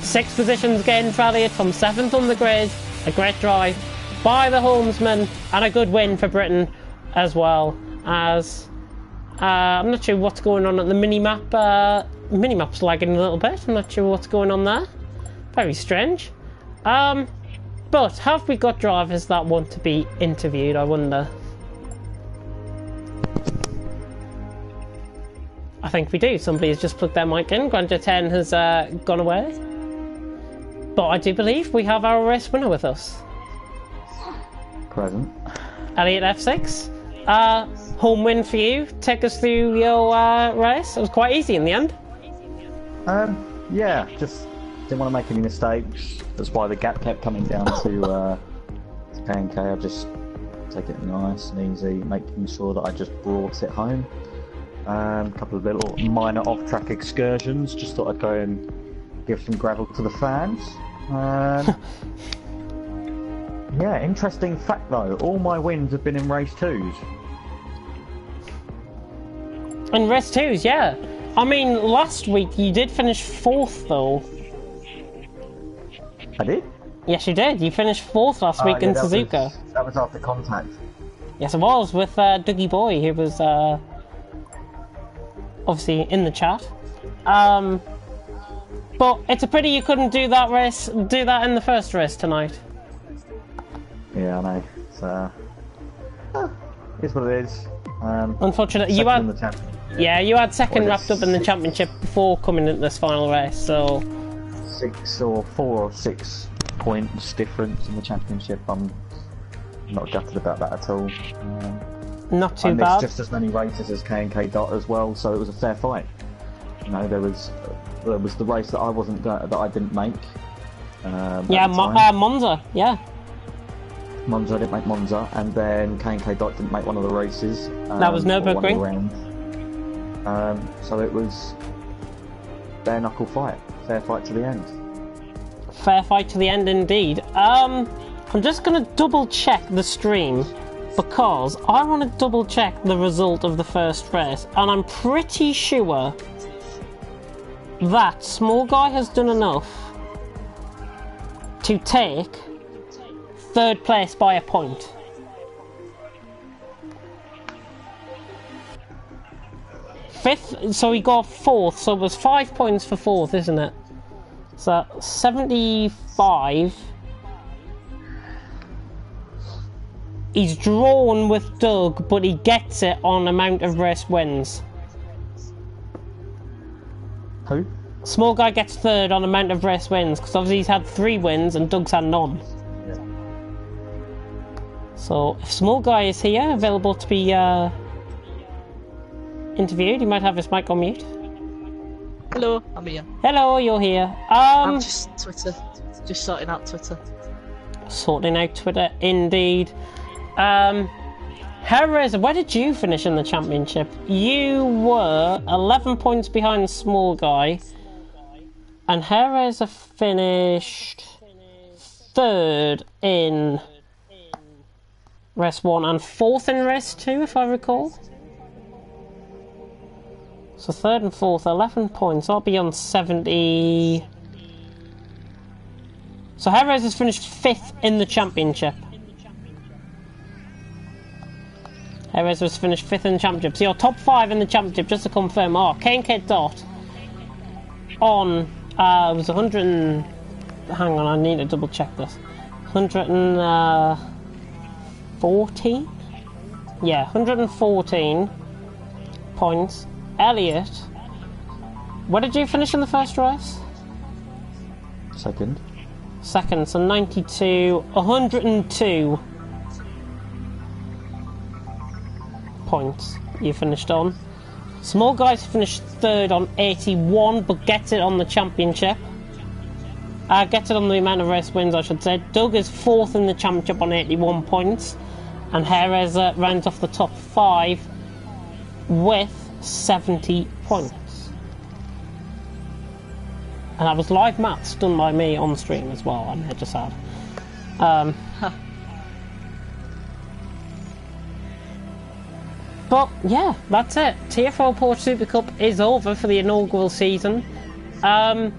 6 positions gained for Elliot from 7th on the grid. A great drive by the homesman, and a good win for Britain, as well as I'm not sure what's going on at the minimap. Minimap's lagging a little bit. I'm not sure what's going on there. Very strange. But have we got drivers that want to be interviewed, I wonder? I think we do. Somebody has just plugged their mic in. Grand J10 has gone away. But I do believe we have our race winner with us. Present. Elliot F6. Home win for you. Take us through your race. It was quite easy in the end. Yeah, just didn't want to make any mistakes. That's why the gap kept coming down to K&K. I just take it nice and easy, making sure that I just brought it home. A couple of little minor off-track excursions. Just thought I'd go and give some gravel to the fans. Yeah, interesting fact though, all my wins have been in race 2s. In race 2s, yeah. I mean, last week you did finish 4th though. I did? Yes, you did. You finished 4th last week in Suzuka. That was after contact. Yes, it was, with Dougie Boy, who was obviously in the chat. But it's a pity you couldn't do that in the first race tonight. Yeah, I know. It's what it is. Unfortunately, you had second wrapped up in the championship before coming into this final race, so 4 or 6 points difference in the championship. I'm not gutted about that at all. Not too I bad. missed just as many races as K&K Dot as well, so it was a fair fight. You know, there was the race that I didn't make. Yeah, Monza. Yeah. Monza, I didn't make Monza, and then K&K Dot didn't make one of the races. That was Nürburgring. So it was bare knuckle fight. Fair fight to the end. Fair fight to the end indeed. I'm just going to double check the stream because I want to double check the result of the first race, and I'm pretty sure that Small Guy has done enough to take third place by a point. Fifth, so he got fourth, so it was 5 points for fourth, isn't it? So 75. He's drawn with Doug, but he gets it on amount of race wins. Who? Small Guy gets third on amount of race wins, because obviously he's had 3 wins and Doug's had none. Yeah. So if Small Guy is here, available to be interviewed, he might have his mic on mute. Hello, I'm here. Hello, you're here. I'm just Twitter. Just sorting out Twitter. Sorting out Twitter, indeed. Hellraiser, where did you finish in the championship? You were 11 points behind Small Guy, and Hellraiser finished third in race 1 and fourth in race 2, if I recall. So third and fourth, 11 points. I'll be on 70. So Hellraiser's finished 5th in the championship. Hellraiser's finished 5th in the championship. So your top 5 in the championship, just to confirm, are K&K Dot on, it was 100 and, hang on, I need to double check this. 114? Yeah, 114 points. Elliot, where did you finish in the first race? Second. Second, so 92, 102 points you finished on. Small Guys finished third on 81, but gets it on the championship. Gets it on the amount of race wins, I should say. Doug is fourth in the championship on 81 points, and Hellraiser rounds off the top 5 with 70 points. And that was live maths done by me on stream as well, I may just add. But yeah, that's it. TFRL Porsche Supercup is over for the inaugural season. Are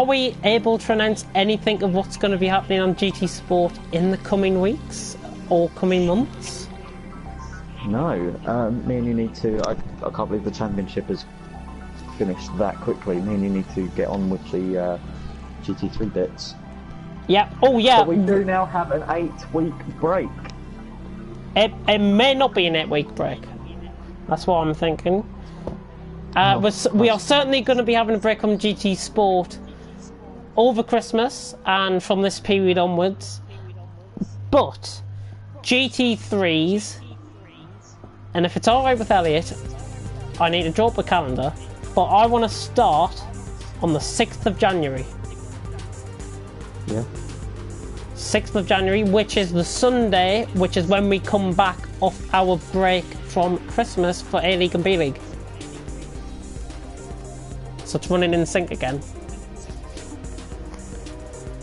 we able to announce anything of what's going to be happening on GT Sport in the coming weeks or coming months? No, me and you need to. I can't believe the championship has finished that quickly. Me and you need to get on with the GT3 bits. Yeah. Oh yeah. But we do now have an 8-week break. It may not be an 8-week break. That's what I'm thinking. We are certainly going to be having a break on GT Sport over Christmas and from this period onwards. But GT3s, and if it's alright with Elliot, I need to draw up a calendar, but I want to start on the 6th of January. Yeah. 6th of January, which is the Sunday, which is when we come back off our break from Christmas for A-League and B-League. So it's running in sync again.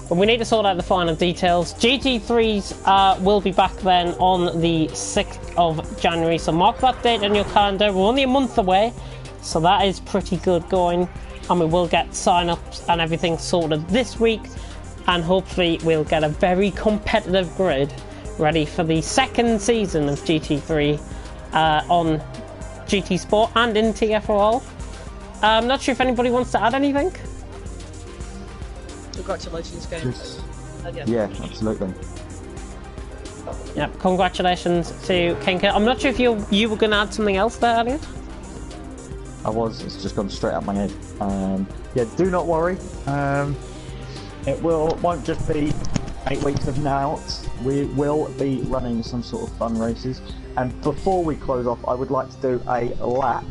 But we need to sort out the final details. GT3s will be back then on the 6th of January, so mark that date on your calendar. We're only a month away, so that is pretty good going, and we will get sign-ups and everything sorted this week, and hopefully we'll get a very competitive grid ready for the second season of GT3 on GT Sport and in TFRL. I'm not sure if anybody wants to add anything. Congratulations, game. Yeah, absolutely. Yeah, congratulations to Kenka. I'm not sure if you were going to add something else there, Elliot. I was. It's just gone straight up my head. Yeah, do not worry. It won't just be 8 weeks of nowouts. We will be running some sort of fun races. And before we close off, I would like to do a lap.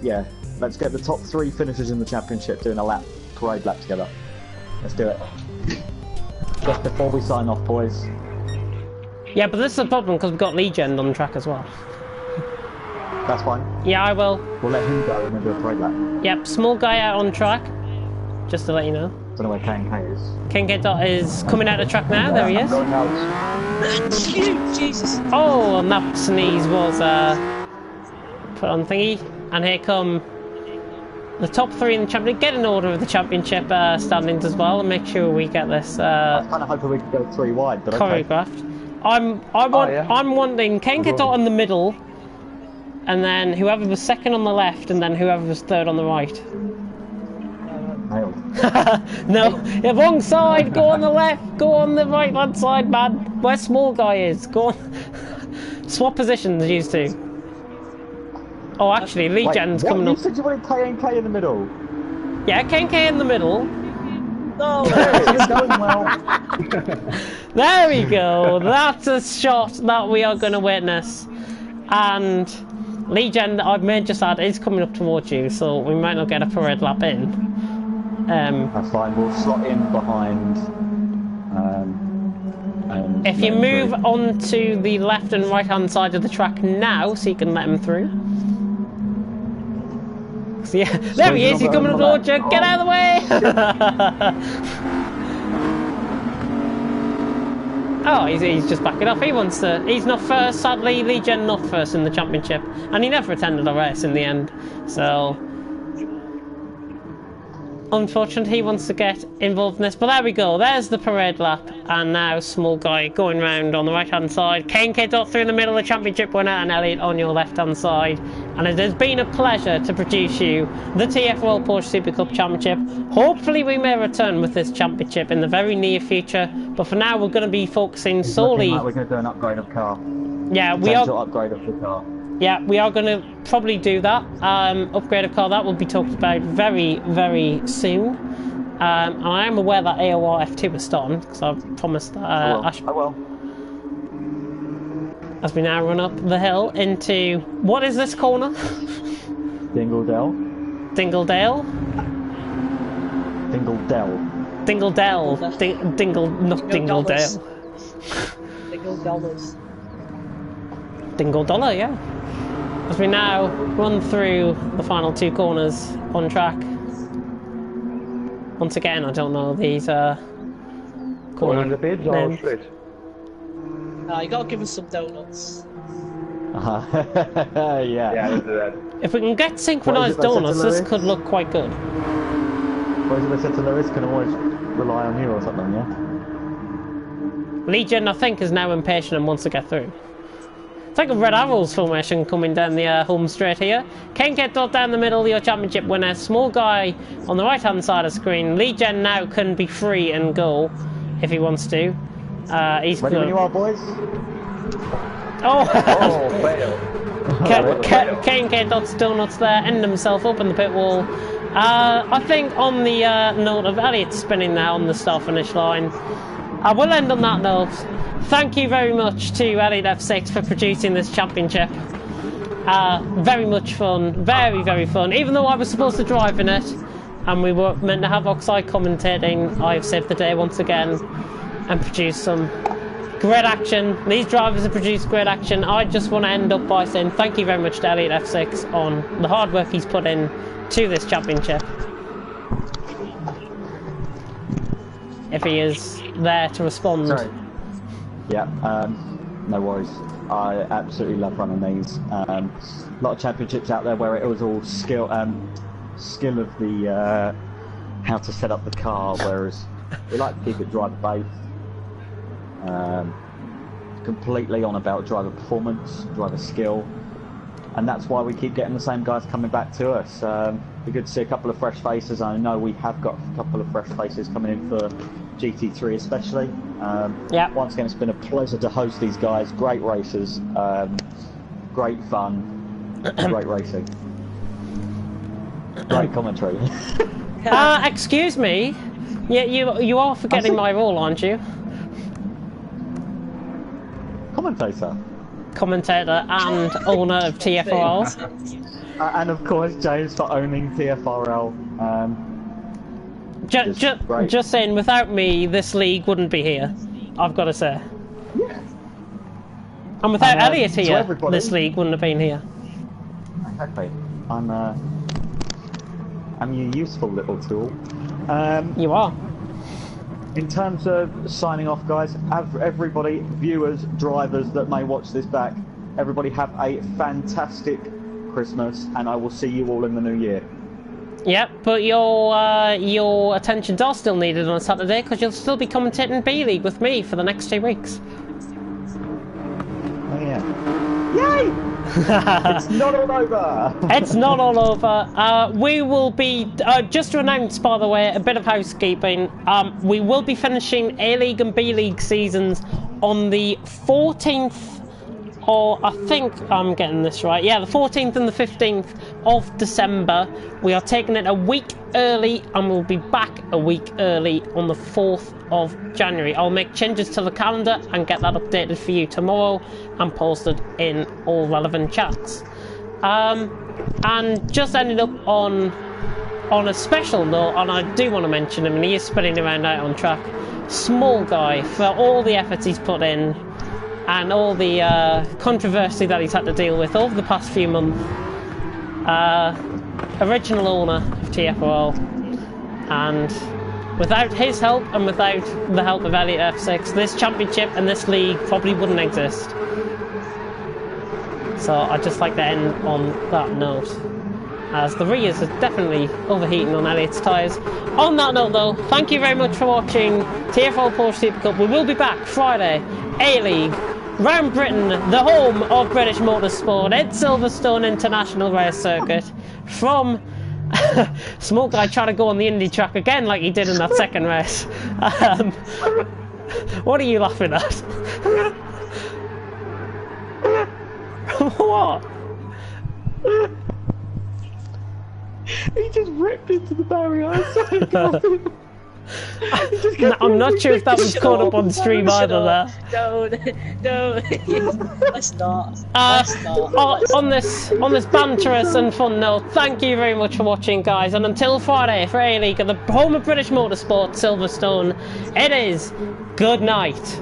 Yeah. Let's get the top 3 finishers in the championship doing a parade lap together. Let's do it. Just before we sign off, boys. Yeah, but this is a problem because we've got Legend on the track as well. That's fine. Yeah, I will. We'll let him go and then do a parade lap. Yep, small guy out on track. Just to let you know. Don't know where K&K is. K&K Dot is coming out of track now. There he is. Going out. Jesus. Oh, and that sneeze was put on thingy. And here come the top three in the championship. Get an order of the championship standings as well, and make sure we get this I was kind of hoping we could go 3 wide, but choreographed. I'm wanting K&K Dot in the middle, and then whoever was second on the left, and then whoever was third on the right. Nailed. No, wrong side. Go on the left. Go on the right hand side, man. Where small guy is. Go on. Swap positions, used to. Oh, actually, Legend's coming up. You said you wanted K&K in the middle. Yeah, K&K in the middle. No. It's going well. There we go. That's a shot that we are going to witness. And Legend, I've made just add, is coming up towards you, so we might not get a parade lap in. That's fine. We'll slot in behind. And if you move onto the left and right hand side of the track now, so you can let him through. So yeah, there he is. He's coming up towards you. Get out of the way! Oh, he's just backing off. He wants to. He's not first. Sadly, Legion not first in the championship, and he never attended a race in the end. So. Unfortunately, he wants to get involved in this, but there we go. There's the parade lap, and now small guy going round on the right hand side. K&K Dot through the middle, the championship winner, and Elliot on your left hand side. And it has been a pleasure to produce you the TFRL Porsche Supercup Championship. Hopefully, we may return with this championship in the very near future, but for now, we're going to be focusing solely. Like we're going to do an upgrade of car. Yeah, we are. Upgrade of the car. Yeah, we are going to probably do that. Upgrade of car, that will be talked about very, very soon. And I am aware that AOR F2 is starting, because I've promised that I will. As we now run up the hill into... What is this corner? Dingledale. Dingledale? Dingledale. Dingledale. Not Dingledale. $Dingle. Dingle Dollar, yeah. As we now run through the final 2 corners on track. Once again, I don't know these corner names. You gotta give us some donuts. Yeah. Yeah, let's do that. If we can get synchronized donuts, this could look quite good. What is it they said to Lewis? Can always rely on you or something, yeah? Legion, I think, is now impatient and wants to get through. It's like a Red Arrows formation coming down the home straight here. K&K Dot down the middle, your championship winner. Small guy on the right hand side of the screen. Legion now can be free and go if he wants to. He's ready when you are, boys. Oh! Fail. K&K Dot's donuts there, ending himself up in the pit wall. I think on the note of Elliot spinning now on the start finish line, I will end on that note. Thank you very much to Elliot F6 for producing this championship. Very much fun, very, very fun. Even though I was supposed to drive in it, and we were meant to have Oxide commentating, I've saved the day once again and produced some great action. These drivers have produced great action. I just want to end up by saying thank you very much to Elliot F6 on the hard work he's put in to this championship. If he is there to respond. Sorry. Yeah, no worries. I absolutely love running these. A lot of championships out there where it was all skill of the how to set up the car, whereas we like to keep it driver based. Completely on about driver performance, driver skill, and that's why we keep getting the same guys coming back to us. Be good to see a couple of fresh faces. I know we have got a couple of fresh faces coming in for GT3 especially. Yeah. Once again, it's been a pleasure to host these guys. Great races, great fun, great racing, great commentary. Excuse me. Yeah, you are forgetting my role, aren't you? Commentator and owner of TFRL. And of course, James for owning TFRL. Just saying, without me, this league wouldn't be here. I've got to say. Yeah. And without Elliot to here, everybody. this league wouldn't have been here. Exactly. I'm a useful little tool. You are. In terms of signing off, guys, everybody, viewers, drivers that may watch this back, everybody have a fantastic Christmas, and I will see you all in the new year. Yep, but your attentions are still needed on Saturday because you'll still be commentating B-League with me for the next 2 weeks. Oh yeah. Yay! It's not all over! It's not all over. We will be, just to announce, by the way, a bit of housekeeping. We will be finishing A-League and B-League seasons on the 14th, or I think I'm getting this right. Yeah, the 14th and the 15th of December. We are taking it a week early, and we'll be back a week early on the 4th of January. I'll make changes to the calendar and get that updated for you tomorrow and posted in all relevant chats. And just ended up on a special note, and I do want to mention him, and he is spinning around out on track. Small guy, for all the efforts he's put in and all the controversy that he's had to deal with over the past few months. Original owner of TFRL, and without his help and without the help of Elliot F6, this championship and this league probably wouldn't exist. So I'd just like to end on that note, as the rears are definitely overheating on Elliot's tyres. On that note though, thank you very much for watching TFRL Porsche Supercup. We will be back Friday, A-League, round Britain, the home of British motorsport, at Silverstone International Race Circuit, from Small Guy trying to go on the Indy track again like he did in that second race. What are you laughing at? What? He just ripped into the barrier. I'm not sure if that was caught up on stream either there. No, let's not. On this banterous and fun note, thank you very much for watching, guys, and until Friday for A-League at the home of British motorsport, Silverstone, it is good night.